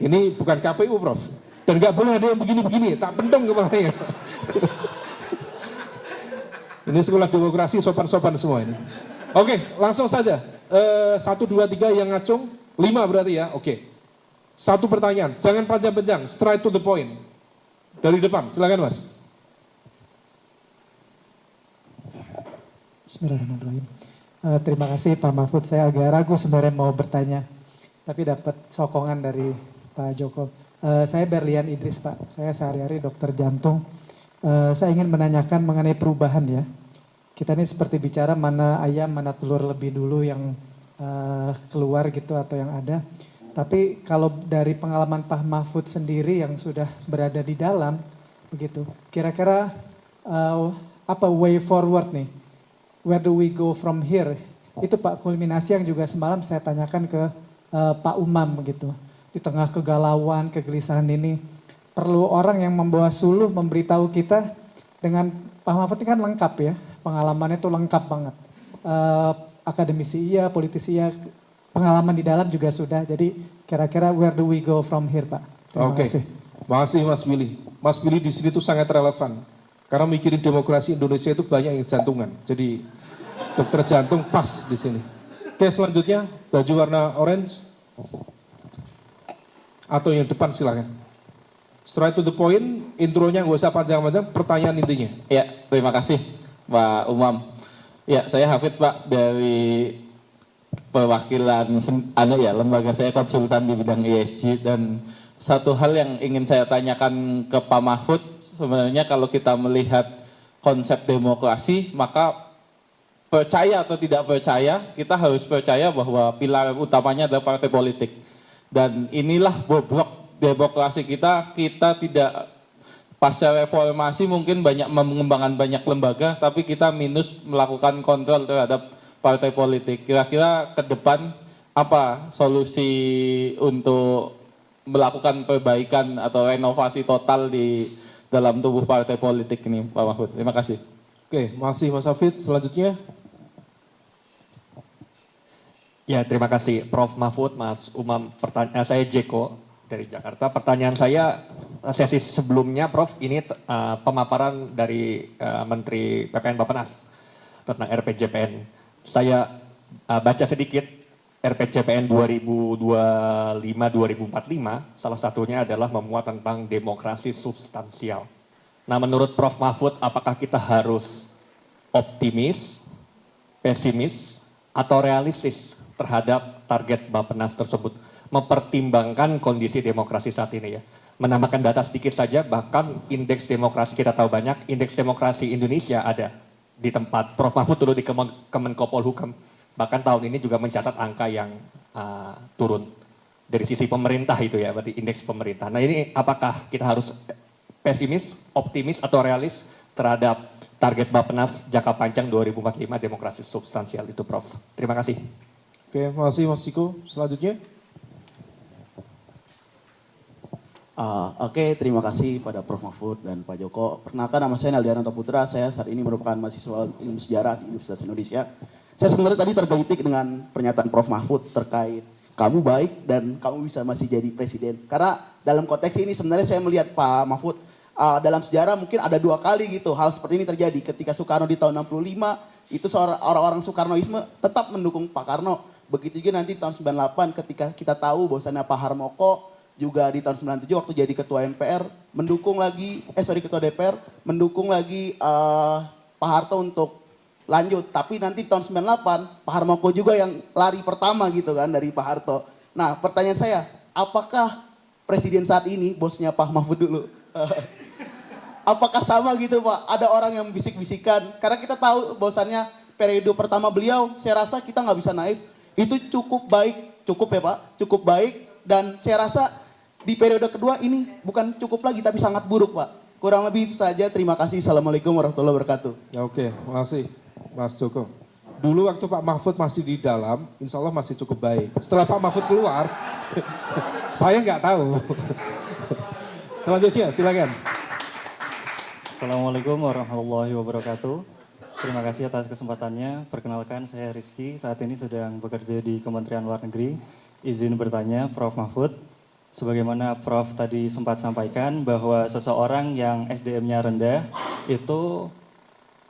Ini bukan KPU Prof. Dan nggak boleh ada yang begini-begini, tak pendem kepalanya. Ini sekolah demokrasi sopan-sopan semua ini. Oke, langsung saja. 1, 2, 3 yang ngacung, 5 berarti ya, oke. Satu pertanyaan, jangan panjang-panjang, straight to the point. Dari depan, silakan Mas. Bismillahirrahmanirrahim. Terima kasih Pak Mahfud, saya agak ragu sebenarnya mau bertanya, tapi dapat sokongan dari Pak Joko. Saya Berlian Idris Pak, saya sehari-hari dokter jantung. Saya ingin menanyakan mengenai perubahan ya. Kita ini seperti bicara mana ayam, mana telur lebih dulu yang keluar gitu atau yang ada. Tapi kalau dari pengalaman Pak Mahfud sendiri yang sudah berada di dalam, begitu, kira-kira apa way forward nih? Where do we go from here? Itu Pak kulminasi yang juga semalam saya tanyakan ke Pak Umam begitu. Di tengah kegalauan, kegelisahan ini, perlu orang yang membawa suluh memberitahu kita dengan Pak Mahfud ini kan lengkap ya, pengalamannya itu lengkap banget. Akademisi iya, politisi iya, pengalaman di dalam juga sudah. Jadi kira-kira where do we go from here, Pak? Terima kasih. Makasih Mas Billy. Mas Billy di sini tuh sangat relevan. Karena mikirin demokrasi Indonesia itu banyak yang jantungan. Jadi dokter jantung pas di sini. Oke, selanjutnya baju warna orange. Atau yang depan silakan. Straight to the point, intronya nggak usah panjang-panjang, pertanyaan intinya. Ya, terima kasih Pak Umam. Ya, saya Hafid Pak dari perwakilan lembaga saya konsultan di bidang ESG, dan satu hal yang ingin saya tanyakan ke Pak Mahfud, sebenarnya kalau kita melihat konsep demokrasi, maka percaya atau tidak percaya, kita harus percaya bahwa pilar utamanya adalah partai politik. Dan inilah bobrok demokrasi kita tidak pasca reformasi mungkin banyak mengembangkan banyak lembaga, tapi kita minus melakukan kontrol terhadap partai politik. Kira-kira ke depan apa solusi untuk melakukan perbaikan atau renovasi total di dalam tubuh partai politik ini, Pak Mahfud? Terima kasih. Oke, masih Mas Hafid. Selanjutnya. Ya, terima kasih Prof. Mahfud, Mas Umam. Saya Jeko dari Jakarta. Pertanyaan saya, sesi sebelumnya Prof, ini pemaparan dari Menteri PPN Bappenas tentang RPJPN. Saya baca sedikit RPJPN 2025-2045, salah satunya adalah memuat tentang demokrasi substansial. Nah, menurut Prof. Mahfud, apakah kita harus optimis, pesimis, atau realistis terhadap target Bappenas tersebut, mempertimbangkan kondisi demokrasi saat ini ya. Menambahkan data sedikit saja, bahkan indeks demokrasi kita tahu banyak, indeks demokrasi Indonesia ada di tempat Prof. Mahfud dulu di Kemenkopolhukam, bahkan tahun ini juga mencatat angka yang turun dari sisi pemerintah itu ya, berarti indeks pemerintah. Nah, ini apakah kita harus pesimis, optimis, atau realis terhadap target Bappenas jangka panjang 2045 demokrasi substansial itu, Prof? Terima kasih. Oke, makasih Mas Ciko. Selanjutnya. Oke, terima kasih pada Prof. Mahfud dan Pak Joko. Perkenalkan, nama saya Naldianto Putra, saya saat ini merupakan mahasiswa ilmu sejarah di Universitas Indonesia. Saya sebenarnya tadi tergelitik dengan pernyataan Prof. Mahfud terkait kamu baik dan kamu bisa masih jadi presiden. Karena dalam konteks ini sebenarnya saya melihat Pak Mahfud, dalam sejarah mungkin ada 2 kali gitu hal seperti ini terjadi. Ketika Soekarno di tahun 65, itu orang-orang Soekarnoisme tetap mendukung Pak Karno. Begitu juga nanti tahun 98 ketika kita tahu bahwasannya Pak Harmoko juga di tahun 97 waktu jadi ketua MPR mendukung lagi, ketua DPR mendukung lagi Pak Harto untuk lanjut. Tapi nanti tahun 98 Pak Harmoko juga yang lari pertama gitu kan dari Pak Harto. Nah, pertanyaan saya, apakah presiden saat ini bosnya Pak Mahfud dulu? Apakah sama gitu Pak? Ada orang yang bisik-bisikan, karena kita tahu bahwasannya periode pertama beliau, saya rasa kita nggak bisa naif, itu cukup baik, cukup ya Pak, cukup baik, dan saya rasa di periode kedua ini bukan cukup lagi, tapi sangat buruk Pak. Kurang lebih itu saja, terima kasih, Assalamualaikum warahmatullahi wabarakatuh. Ya, oke, makasih Mas Joko. Dulu waktu Pak Mahfud masih di dalam, insya Allah masih cukup baik. Setelah Pak Mahfud keluar, saya nggak tahu. Selanjutnya, silakan. Assalamualaikum warahmatullahi wabarakatuh. Terima kasih atas kesempatannya. Perkenalkan, saya Rizky, saat ini sedang bekerja di Kementerian Luar Negeri. Izin bertanya, Prof. Mahfud, sebagaimana Prof tadi sempat sampaikan bahwa seseorang yang SDM-nya rendah itu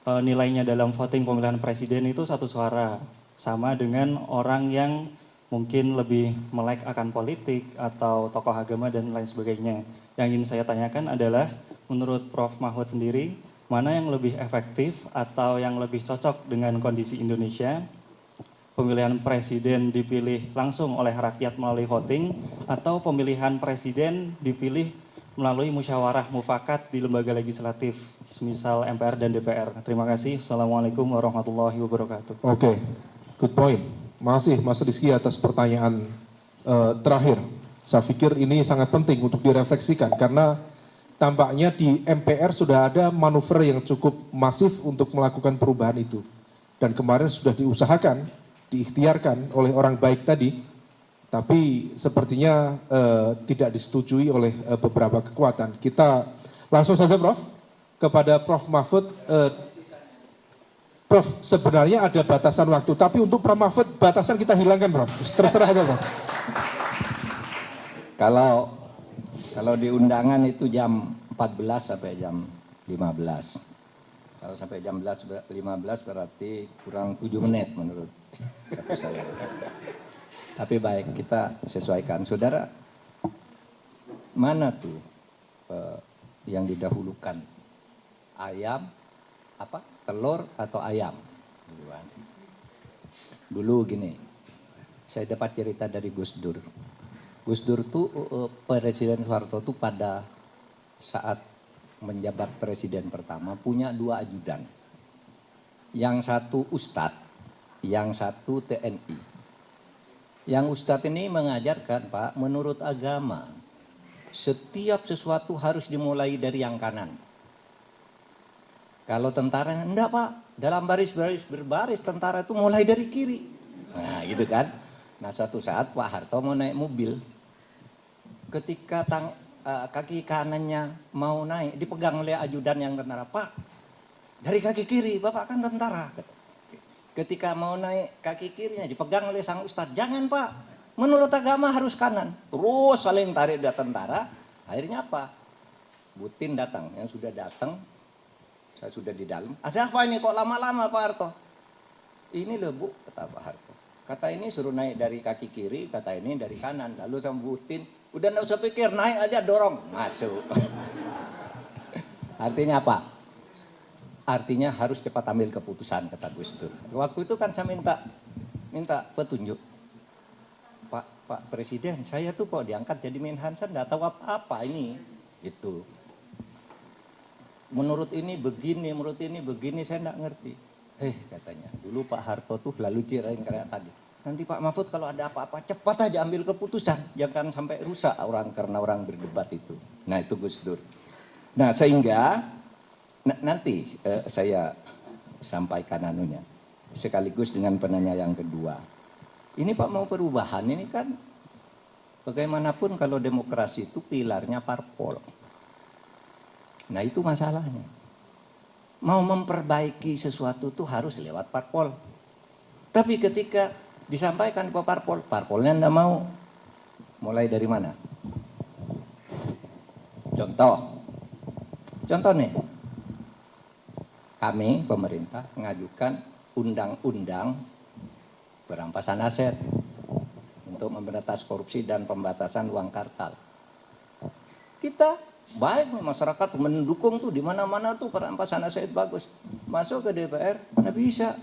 nilainya dalam voting pemilihan presiden itu 1 suara. Sama dengan orang yang mungkin lebih melek akan politik atau tokoh agama dan lain sebagainya. Yang ingin saya tanyakan adalah, menurut Prof. Mahfud sendiri, mana yang lebih efektif atau yang lebih cocok dengan kondisi Indonesia? Pemilihan presiden dipilih langsung oleh rakyat melalui voting, atau pemilihan presiden dipilih melalui musyawarah mufakat di lembaga legislatif, misal MPR dan DPR. Terima kasih. Assalamualaikum warahmatullahi wabarakatuh. Oke, good point. Masih Mas Rizky atas pertanyaan terakhir. Saya pikir ini sangat penting untuk direfleksikan karena tampaknya di MPR sudah ada manuver yang cukup masif untuk melakukan perubahan itu. Dan kemarin sudah diusahakan, diikhtiarkan oleh orang baik tadi, tapi sepertinya tidak disetujui oleh beberapa kekuatan. Kita langsung saja Prof, kepada Prof Mahfud. Prof, sebenarnya ada batasan waktu, tapi untuk Prof Mahfud batasan kita hilangkan Prof, terserah aja Prof. Kalau di undangan itu jam 14 sampai jam 15. Kalau sampai jam 15 berarti kurang 7 menit menurut kata saya. Tapi baik, kita sesuaikan. Saudara, mana tuh yang didahulukan? Ayam, telur atau ayam? Dulu gini, saya dapat cerita dari Gus Dur. Gus Dur tuh Presiden Soeharto tuh pada saat menjabat presiden pertama punya 2 ajudan. Yang satu Ustadz, yang satu TNI. Yang Ustadz ini mengajarkan Pak, menurut agama, setiap sesuatu harus dimulai dari yang kanan. Kalau tentara, enggak Pak, dalam baris-baris berbaris tentara itu mulai dari kiri. Nah gitu kan. Nah suatu saat Pak Harto mau naik mobil. Ketika kaki kanannya mau naik, dipegang oleh ajudan yang tentara. Pak, dari kaki kiri, Bapak kan tentara. Ketika mau naik, kaki kirinya dipegang oleh sang ustadz. Jangan Pak, menurut agama harus kanan. Terus saling tarik dari tentara. Akhirnya apa? Butin datang, yang sudah datang, saya sudah di dalam. Ada apa ini kok lama-lama Pak Harto? Ini loh Bu, kata Pak Harto. Kata ini suruh naik dari kaki kiri, kata ini dari kanan. Lalu sama Butin, udah nggak usah pikir, naik aja dorong, masuk. Artinya apa? Artinya harus cepat ambil keputusan, kata Gus Dur. Waktu itu kan saya minta petunjuk. Pak Presiden, saya tuh kok diangkat jadi Menhan, saya nggak tahu apa-apa ini. Gitu. Menurut ini begini, saya nggak ngerti. Katanya, dulu Pak Harto tuh lalu cirain kayak tadi. Nanti Pak Mahfud kalau ada apa-apa cepat aja ambil keputusan. Jangan sampai rusak karena orang berdebat itu. Nah itu Gus Dur. Nah sehingga nanti saya sampaikan anunya. Sekaligus dengan penanya yang kedua. Ini Pak mau perubahan, ini kan bagaimanapun kalau demokrasi itu pilarnya parpol. Nah itu masalahnya. Mau memperbaiki sesuatu itu harus lewat parpol. Tapi ketika disampaikan ke parpol, parpolnya enggak mau. Mulai dari mana? Contoh nih. Kami pemerintah mengajukan undang-undang perampasan aset untuk memberantas korupsi dan pembatasan uang kartal. Kita baik masyarakat mendukung tuh di mana-mana tuh perampasan aset bagus. Masuk ke DPR mana bisa.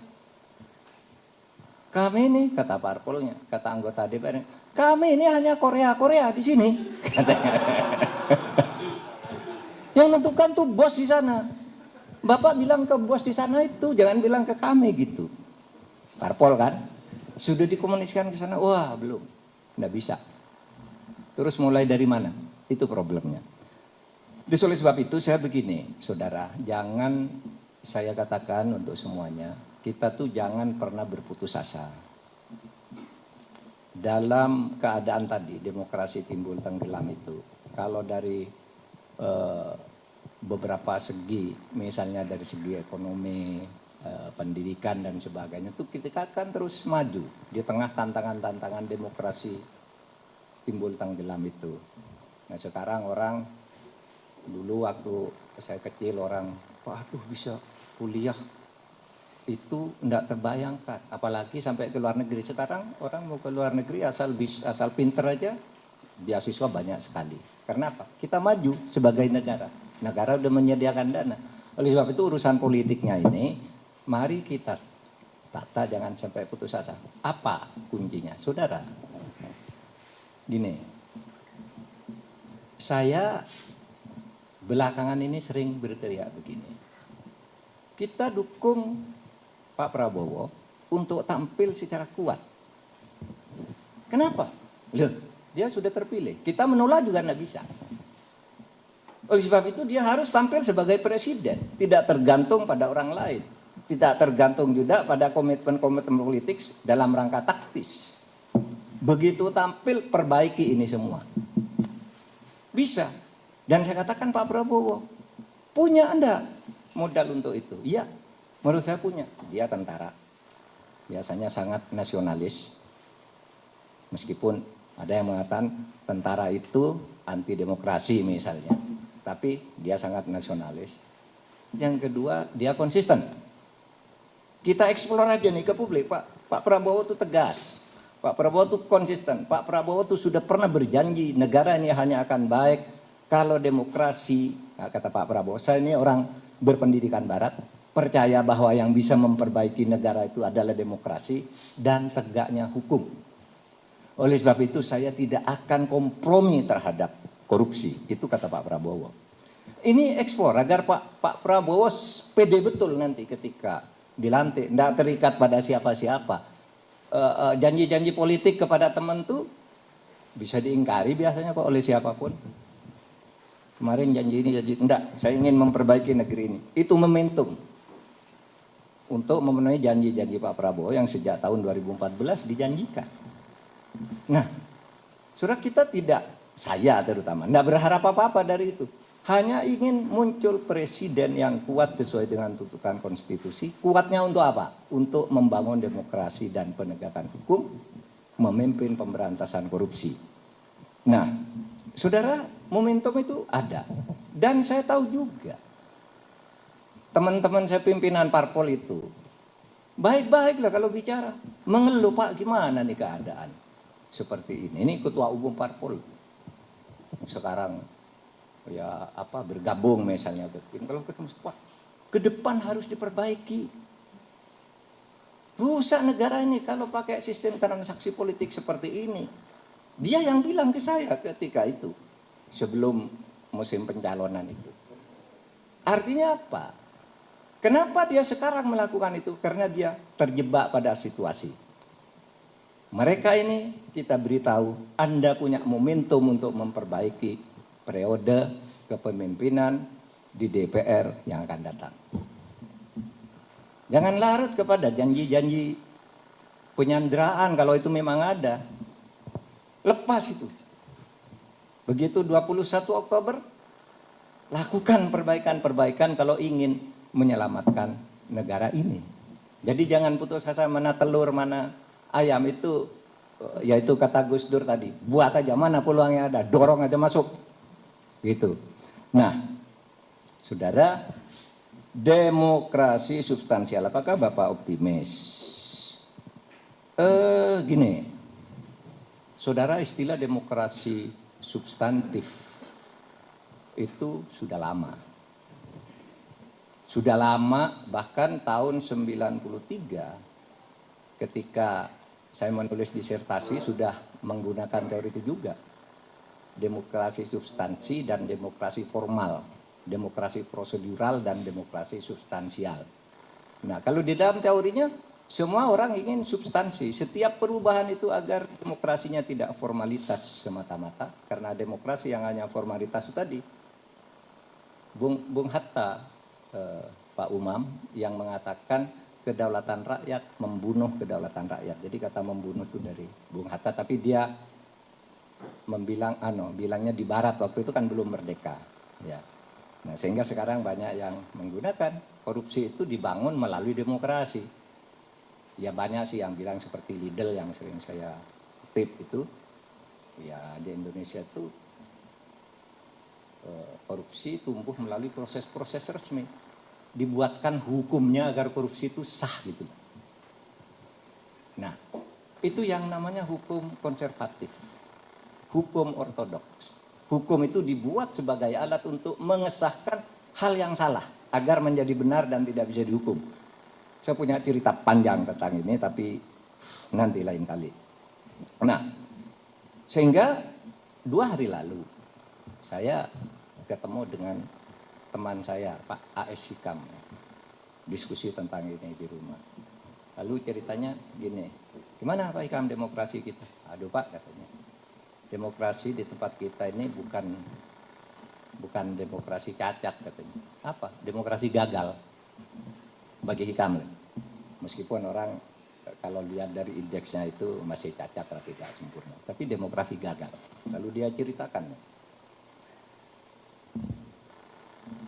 Kami ini kata parpolnya, kata anggota DPR, kami ini hanya Korea di sini. Yang menentukan tuh bos di sana. Bapak bilang ke bos di sana itu, jangan bilang ke kami gitu. Parpol kan, sudah dikomunikasikan ke sana, wah belum, nggak bisa. Terus mulai dari mana? Itu problemnya. Oleh sebab itu saya begini, saudara, jangan saya katakan untuk semuanya, kita tuh jangan pernah berputus asa. Dalam keadaan tadi, demokrasi timbul tenggelam itu, kalau dari beberapa segi, misalnya dari segi ekonomi, pendidikan dan sebagainya, itu kita akan terus maju di tengah tantangan-tantangan demokrasi timbul tenggelam itu. Nah sekarang orang, dulu waktu saya kecil orang, waduh bisa kuliah itu enggak terbayangkan, apalagi sampai ke luar negeri. Sekarang orang mau ke luar negeri asal pinter aja, beasiswa banyak sekali. Karena apa? Kita maju sebagai negara. Negara udah menyediakan dana. Oleh sebab itu urusan politiknya ini, mari kita tata jangan sampai putus asa. Apa kuncinya? Saudara, gini, saya belakangan ini sering berteriak begini. Kita dukung Pak Prabowo untuk tampil secara kuat. Kenapa? Loh, dia sudah terpilih. Kita menolak juga nggak bisa. Oleh sebab itu dia harus tampil sebagai presiden. Tidak tergantung pada orang lain. Tidak tergantung juga pada komitmen-komitmen politik dalam rangka taktis. Begitu tampil, perbaiki ini semua. Bisa. Dan saya katakan Pak Prabowo, punya Anda modal untuk itu? Iya, menurut saya punya. Dia tentara. Biasanya sangat nasionalis. Meskipun ada yang mengatakan tentara itu anti demokrasi misalnya. Tapi dia sangat nasionalis. Yang kedua, dia konsisten. Kita eksplor aja nih ke publik, Pak Prabowo itu tegas. Pak Prabowo itu konsisten. Pak Prabowo itu sudah pernah berjanji negara ini hanya akan baik kalau demokrasi. Nah, kata Pak Prabowo, saya ini orang berpendidikan barat, percaya bahwa yang bisa memperbaiki negara itu adalah demokrasi dan tegaknya hukum. Oleh sebab itu saya tidak akan kompromi terhadap korupsi. Itu kata Pak Prabowo. Ini eksplor agar Pak Prabowo pede betul nanti ketika dilantik. Tidak terikat pada siapa-siapa. Janji-janji politik kepada teman itu bisa diingkari biasanya kok oleh siapapun. Kemarin janji ini, janji enggak, saya ingin memperbaiki negeri ini. Itu momentum untuk memenuhi janji-janji Pak Prabowo yang sejak tahun 2014 dijanjikan. Nah, surat kita tidak, saya terutama, tidak berharap apa-apa dari itu. Hanya ingin muncul presiden yang kuat sesuai dengan tuntutan konstitusi. Kuatnya untuk apa? Untuk membangun demokrasi dan penegakan hukum, memimpin pemberantasan korupsi. Nah, saudara, momentum itu ada. Dan saya tahu juga, teman-teman saya pimpinan parpol itu, baik-baiklah kalau bicara. Mengeluh, Pak, gimana nih keadaan seperti ini. Ini ketua umum parpol. Sekarang ya bergabung misalnya kalau ketemu Pak, ke depan harus diperbaiki. Rusak negara ini kalau pakai sistem transaksi politik seperti ini. Dia yang bilang ke saya ketika itu sebelum musim pencalonan itu. Artinya apa? Kenapa dia sekarang melakukan itu? Karena dia terjebak pada situasi. Mereka ini kita beritahu, Anda punya momentum untuk memperbaiki periode kepemimpinan di DPR yang akan datang. Jangan larut kepada janji-janji penyanderaan kalau itu memang ada. Lepas itu. Begitu 21 Oktober, lakukan perbaikan-perbaikan kalau ingin menyelamatkan negara ini. Jadi jangan putus asa mana telur, mana ayam itu, yaitu kata Gus Dur tadi. Buat aja, mana peluangnya ada, dorong aja masuk. Gitu. Nah, saudara, demokrasi substansial. Apakah Bapak optimis? Gini, saudara, istilah demokrasi substantif itu sudah lama. Sudah lama, bahkan tahun 93 ketika saya menulis disertasi sudah menggunakan teori itu juga. Demokrasi substansi dan demokrasi formal, demokrasi prosedural dan demokrasi substansial. Nah, kalau di dalam teorinya semua orang ingin substansi. Setiap perubahan itu agar demokrasinya tidak formalitas semata-mata, karena demokrasi yang hanya formalitas itu tadi. Bung Hatta, Pak Umam yang mengatakan kedaulatan rakyat membunuh kedaulatan rakyat. Jadi kata membunuh itu dari Bung Hatta, tapi dia bilangnya di barat waktu itu kan belum merdeka, ya. Nah, sehingga sekarang banyak yang menggunakan korupsi itu dibangun melalui demokrasi. Ya banyak sih yang bilang seperti Lidl yang sering saya tip itu, ya di Indonesia itu korupsi tumbuh melalui proses-proses resmi. Dibuatkan hukumnya agar korupsi itu sah gitu. Nah, itu yang namanya hukum konservatif. Hukum ortodoks. Hukum itu dibuat sebagai alat untuk mengesahkan hal yang salah agar menjadi benar dan tidak bisa dihukum. Saya punya cerita panjang tentang ini, tapi nanti lain kali. Nah, sehingga 2 hari lalu saya ketemu dengan teman saya, Pak A.S. Hikam. Diskusi tentang ini di rumah. Lalu ceritanya gini, gimana Pak Hikam demokrasi kita? Aduh Pak, katanya, demokrasi di tempat kita ini bukan demokrasi cacat katanya. Apa? Demokrasi gagal bagi Hikam. Meskipun orang kalau lihat dari indeksnya itu masih cacat atau tidak sempurna. Tapi demokrasi gagal. Lalu dia ceritakan.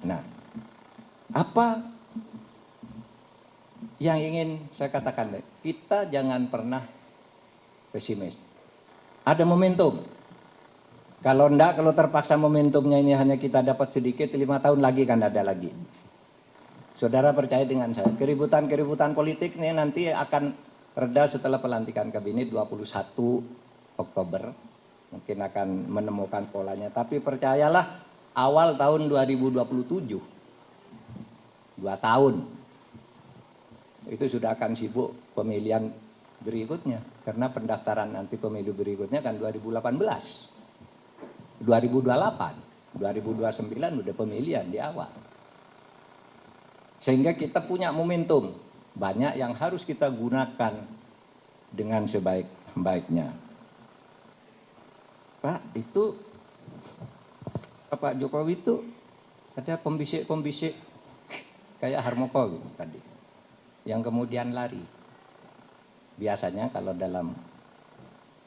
Nah, apa yang ingin saya katakan? Kita jangan pernah pesimis. Ada momentum. Kalau terpaksa momentumnya ini hanya kita dapat sedikit, 5 tahun lagi kan ada lagi. Saudara percaya dengan saya, keributan politik ini nanti akan reda setelah pelantikan kabinet 21 Oktober. Mungkin akan menemukan polanya. Tapi percayalah, awal tahun 2027, 2 tahun, itu sudah akan sibuk pemilihan berikutnya. Karena pendaftaran nanti pemilu berikutnya kan 2018, 2028, 2029 udah pemilihan di awal. Sehingga kita punya momentum, banyak yang harus kita gunakan dengan sebaik-baiknya. Pak, itu Pak Jokowi itu ada pembisik-pembisik kayak Harmoko gitu tadi, yang kemudian lari. Biasanya kalau dalam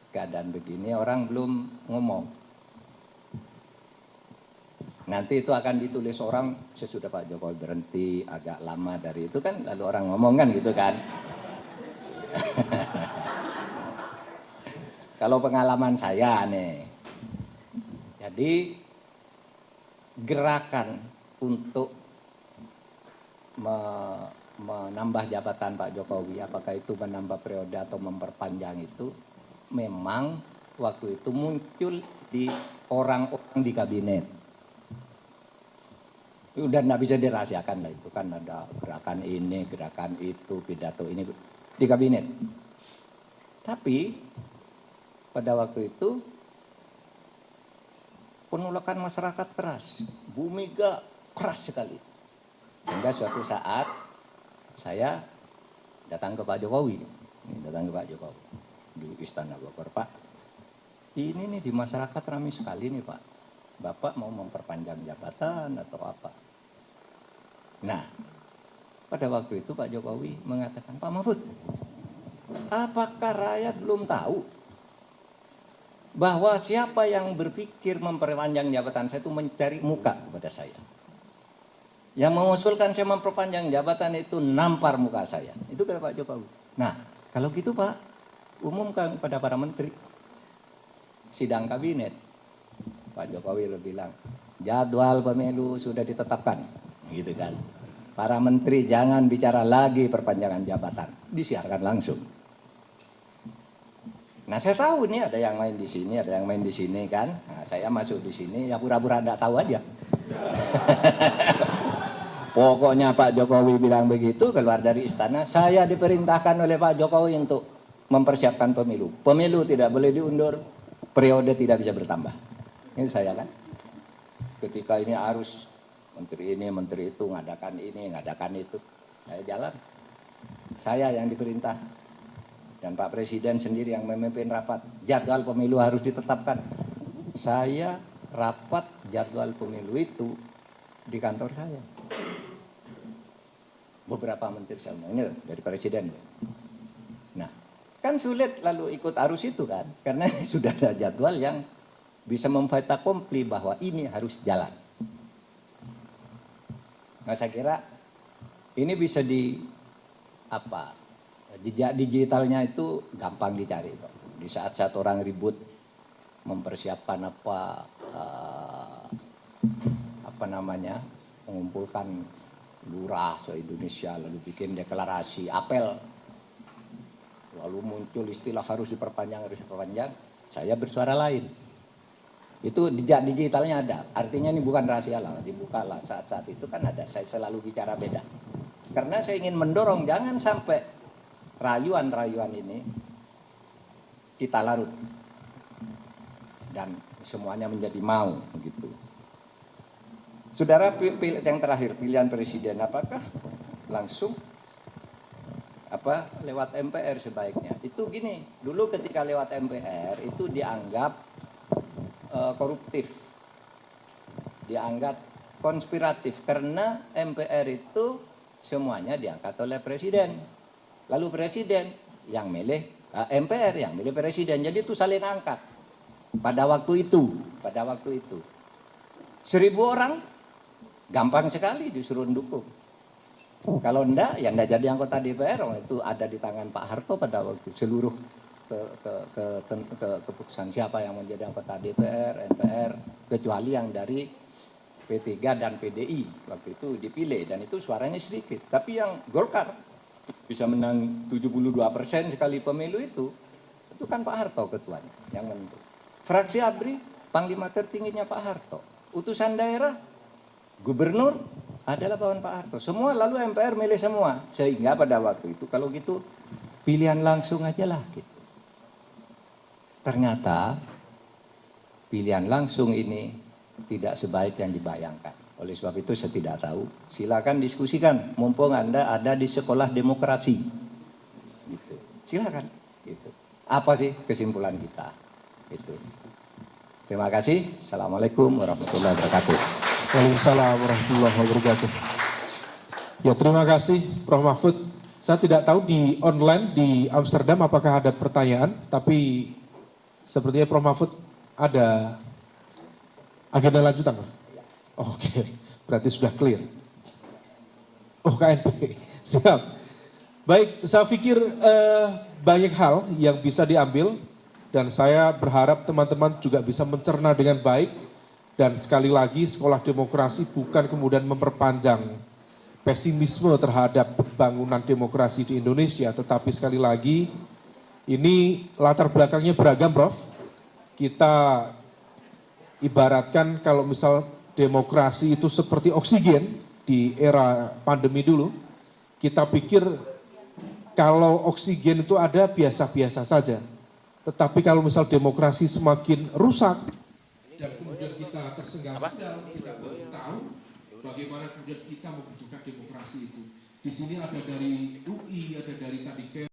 keadaan begini orang belum ngomong. Nanti itu akan ditulis orang sesudah Pak Jokowi berhenti agak lama dari itu kan, lalu orang ngomong kan gitu kan. Kalau pengalaman saya nih, jadi gerakan untuk menambah jabatan Pak Jokowi, apakah itu menambah periode atau memperpanjang itu, memang waktu itu muncul di orang-orang di kabinet. Udah nggak bisa dirahasiakan lah, itu kan ada gerakan ini, gerakan itu, pidato ini di kabinet. Tapi pada waktu itu penolakan masyarakat keras, Bu Mega keras sekali. Sehingga suatu saat saya datang ke Pak Jokowi, di Istana Bogor. Pak, ini nih di masyarakat ramai sekali nih Pak, Bapak mau memperpanjang jabatan atau apa? Nah, pada waktu itu Pak Jokowi mengatakan, Pak Mahfud, apakah rakyat belum tahu bahwa siapa yang berpikir memperpanjang jabatan saya itu mencari muka kepada saya? Yang mengusulkan saya memperpanjang jabatan itu nampar muka saya. Itu kata Pak Jokowi. Nah, kalau gitu Pak, umumkan kepada para menteri. Sidang kabinet. Pak Jokowi lo bilang, jadwal pemilu sudah ditetapkan. Gitu kan. Para menteri jangan bicara lagi perpanjangan jabatan. Disiarkan langsung. Nah, saya tahu nih ada yang main di sini, ada yang main di sini kan. Nah, saya masuk di sini, ya pura-pura enggak tahu aja. Pokoknya Pak Jokowi bilang begitu, keluar dari istana, saya diperintahkan oleh Pak Jokowi untuk mempersiapkan pemilu. Pemilu tidak boleh diundur, periode tidak bisa bertambah. Ini saya kan. Ketika ini harus menteri ini, menteri itu, ngadakan ini, ngadakan itu. Saya jalan. Saya yang diperintah. Dan Pak Presiden sendiri yang memimpin rapat. Jadwal pemilu harus ditetapkan. Saya rapat jadwal pemilu itu di kantor saya. Beberapa menteri saya ini dari Presiden. Nah, kan sulit lalu ikut arus itu kan. Karena sudah ada jadwal yang bisa memfait akompli bahwa ini harus jalan. Nah, saya kira ini bisa jejak digitalnya itu gampang dicari kok. Di saat-saat orang ribut mempersiapkan mengumpulkan lurah se-Indonesia lalu bikin deklarasi, apel. Lalu muncul istilah harus diperpanjang, saya bersuara lain. Itu jejak digitalnya ada. Artinya ini bukan rahasia lah, dibuka lah saat-saat itu kan ada. Saya selalu bicara beda. Karena saya ingin mendorong jangan sampai rayuan-rayuan ini kita larut dan semuanya menjadi mau begitu. Saudara, yang terakhir, pilihan presiden apakah langsung lewat MPR sebaiknya? Itu gini, dulu ketika lewat MPR itu dianggap koruptif, dianggap konspiratif karena MPR itu semuanya diangkat oleh presiden. Lalu presiden yang milih MPR yang milih presiden. Jadi itu saling angkat. Pada waktu itu 1.000 orang gampang sekali disuruh dukung. Kalau enggak, ya enggak jadi anggota DPR. Itu ada di tangan Pak Harto pada waktu seluruh keputusan siapa yang menjadi anggota DPR, MPR, kecuali yang dari P3 dan PDI waktu itu dipilih dan itu suaranya sedikit. Tapi yang Golkar bisa menang 72% sekali pemilu itu kan Pak Harto ketuanya yang menentu. Fraksi ABRI, panglima tertingginya Pak Harto. Utusan daerah, gubernur adalah bawahan Pak Harto. Semua lalu MPR milih semua. Sehingga pada waktu itu kalau gitu pilihan langsung aja lah gitu. Ternyata pilihan langsung ini tidak sebaik yang dibayangkan. Oleh sebab itu saya tidak tahu. Silakan diskusikan. Mumpung Anda ada di sekolah demokrasi. Gitu. Silakan. Gitu. Apa sih kesimpulan kita? Gitu. Terima kasih. Assalamualaikum warahmatullahi wabarakatuh. Waalaikumsalam warahmatullahi wabarakatuh. Ya, terima kasih Prof. Mahfud. Saya tidak tahu di online di Amsterdam apakah ada pertanyaan, tapi sepertinya Prof. Mahfud ada agenda lanjutan. Oke, berarti sudah clear. Oh, KNP. Siap. Baik, saya pikir banyak hal yang bisa diambil dan saya berharap teman-teman juga bisa mencerna dengan baik. Dan sekali lagi, sekolah demokrasi bukan kemudian memperpanjang pesimisme terhadap pembangunan demokrasi di Indonesia, tetapi sekali lagi ini latar belakangnya beragam, Prof. Kita ibaratkan kalau misal demokrasi itu seperti oksigen di era pandemi dulu, kita pikir kalau oksigen itu ada biasa-biasa saja. Tetapi kalau misal demokrasi semakin rusak, dan kemudian kita tersengal-sengal, kita baru tahu bagaimana kemudian kita membutuhkan demokrasi itu. Di sini ada dari UI, ada dari tadi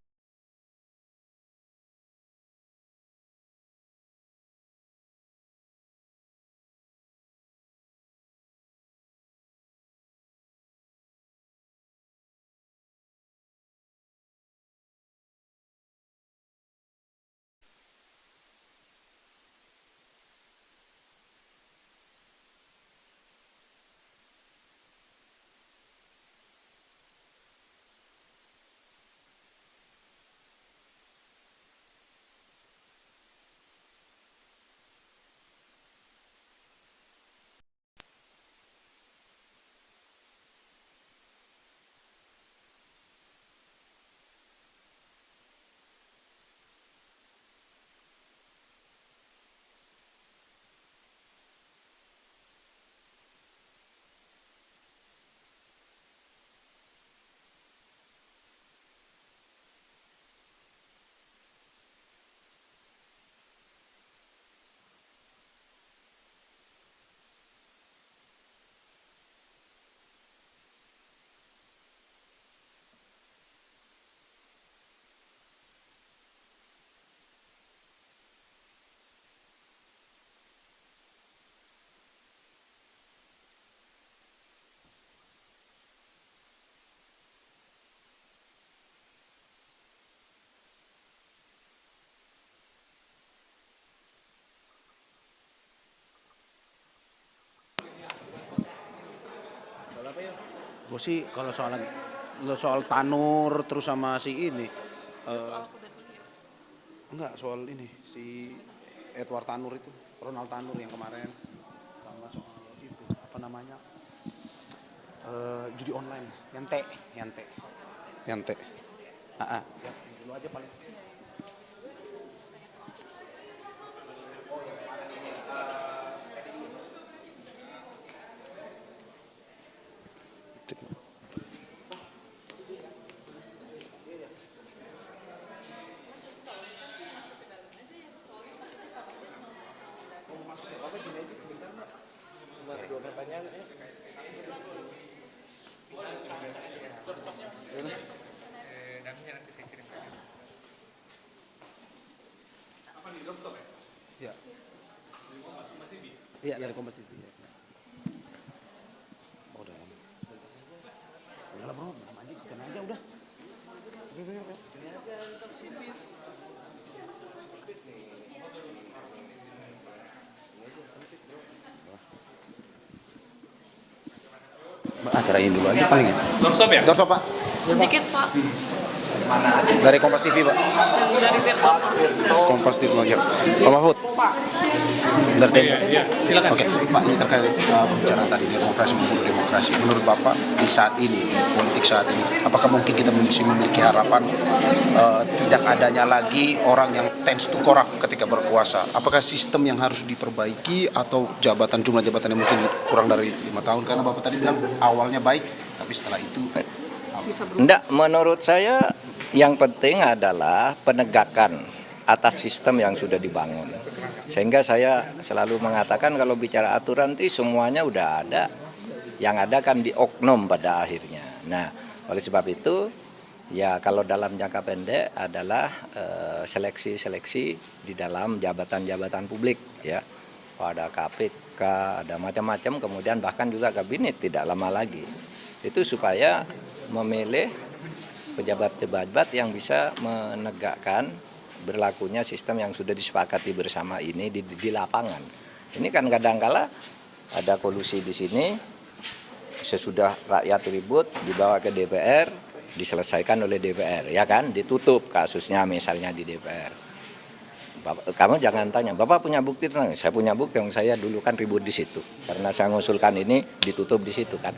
Gue sih kalau soal Tanur terus sama si ini, enggak soal ini si Edward Tanur itu, Ronald Tanur yang kemarin, sama soal itu apa namanya judi online, Yante. Ya, dulu aja paling. Iya. Iya, dari Kompas TV. Ya. Oh, udah. Udah lah bro, mandi ikan aja udah. Acara ini dulu aja paling ya. Doorstop ya? Doorstop Pak. Sedikit Pak. Dari Kompas TV Pak. Dari Vietnam. Kompas TV lagi. Pak Mahfud. Dari Tempo. Iya, silakan. Oke, Pak, ini terkait pembicaraan tadi demokrasi maupun demokrasi. Menurut Bapak di saat ini, politik saat ini, apakah mungkin kita masih memiliki harapan tidak adanya lagi orang yang tends to corrupt ketika berkuasa? Apakah sistem yang harus diperbaiki atau jumlah jabatan yang mungkin kurang dari 5 tahun? Karena Bapak tadi bilang awalnya baik, tapi setelah itu Enggak, menurut saya yang penting adalah penegakan atas sistem yang sudah dibangun. Sehingga saya selalu mengatakan kalau bicara aturan itu semuanya udah ada. Yang ada kan di oknum pada akhirnya. Nah, oleh sebab itu ya kalau dalam jangka pendek adalah seleksi-seleksi di dalam jabatan-jabatan publik ya. Ada KPK, ada macam-macam, kemudian bahkan juga kabinet tidak lama lagi. Itu supaya memilih pejabat-pejabat yang bisa menegakkan berlakunya sistem yang sudah disepakati bersama ini di lapangan. Ini kan kadang-kala ada kolusi di sini, sesudah rakyat ribut dibawa ke DPR, diselesaikan oleh DPR, ya kan, ditutup kasusnya misalnya di DPR. Kamu jangan tanya, Bapak punya bukti tentang ini? Saya punya bukti, yang saya dulu kan ribut di situ, karena saya mengusulkan ini ditutup di situ kan,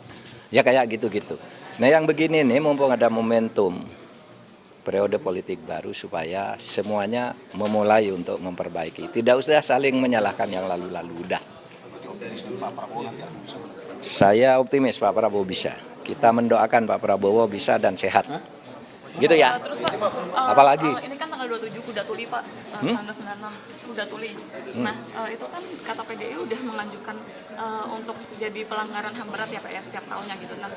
ya kayak gitu-gitu. Nah yang begini nih, mumpung ada momentum periode politik baru supaya semuanya memulai untuk memperbaiki. Tidak usah saling menyalahkan yang lalu-lalu, udah. Saya optimis Pak Prabowo bisa. Kita mendoakan Pak Prabowo bisa dan sehat. Gitu ya. Terus Pak, apalagi? Ini kan tanggal 27 kuda tuli Pak, 1996 kuda tuli. Nah, itu kan kata PDI udah mengajukan untuk jadi pelanggaran HAM berat ya Pak ya setiap tahunnya gitu. Nah,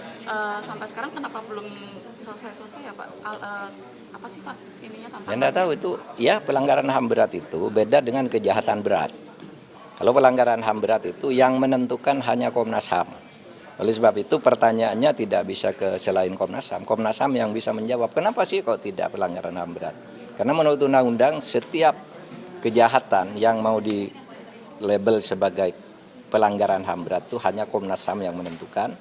sampai sekarang kenapa belum selesai ya Pak? Apa sih Pak ininya tanpa? Ya enggak tahu itu, ya pelanggaran HAM berat itu beda dengan kejahatan berat. Kalau pelanggaran HAM berat itu yang menentukan hanya Komnas HAM. Oleh sebab itu pertanyaannya tidak bisa ke selain Komnas HAM. Komnas HAM yang bisa menjawab kenapa sih kok tidak pelanggaran HAM berat. Karena menurut undang-undang setiap kejahatan yang mau di label sebagai pelanggaran HAM berat itu hanya Komnas HAM yang menentukan.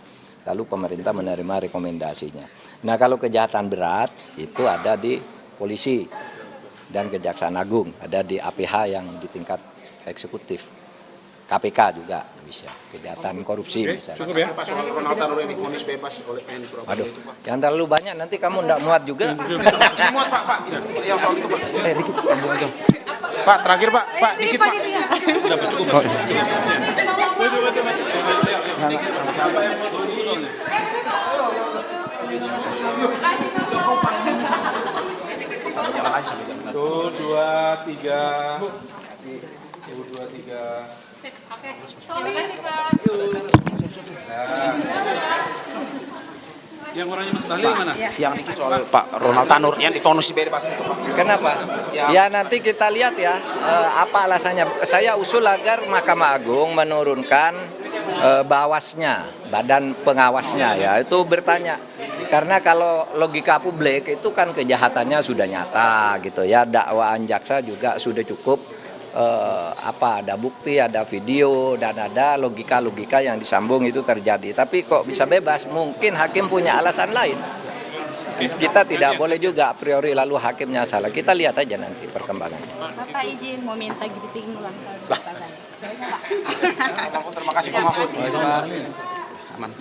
Lalu pemerintah menerima rekomendasinya. Nah kalau kejahatan berat itu ada di polisi dan Kejaksaan Agung. Ada di APH yang di tingkat eksekutif. KPK juga bisa, kejahatan korupsi misalnya. Cukup ya. Pak soal Ronald Tanur ini vonis bebas oleh PN Surabaya. Aduh, jangan terlalu banyak nanti kamu enggak muat juga. Muat Pak. Yang soal itu Pak. Dikit ambil aja. Pak, terakhir Pak. Pak, dikit Pak. Udah Pak, cukup. Oh, iya. Jalan aja sampai jalan. 1, 2, 3. 1, 2, 3. Oke. Terima kasih Pak. Yang orangnya Mas Bahlil mana? Yang dikit soal Pak Ronald Tanur yang ditonus bebas. Kenapa? Ya nanti kita lihat ya apa alasannya. Saya usul agar Mahkamah Agung menurunkan bawasnya, badan pengawasnya ya itu bertanya. Karena kalau logika publik itu kan kejahatannya sudah nyata gitu ya, dakwaan jaksa juga sudah cukup ada bukti, ada video dan ada logika-logika yang disambung itu terjadi. Tapi kok bisa bebas? Mungkin hakim punya alasan lain. Kita tidak boleh juga a priori lalu hakimnya salah. Kita lihat aja nanti perkembangannya. Bapak izin mau minta giting ulang tahun. Terima kasih Pak Mahfud. Aman.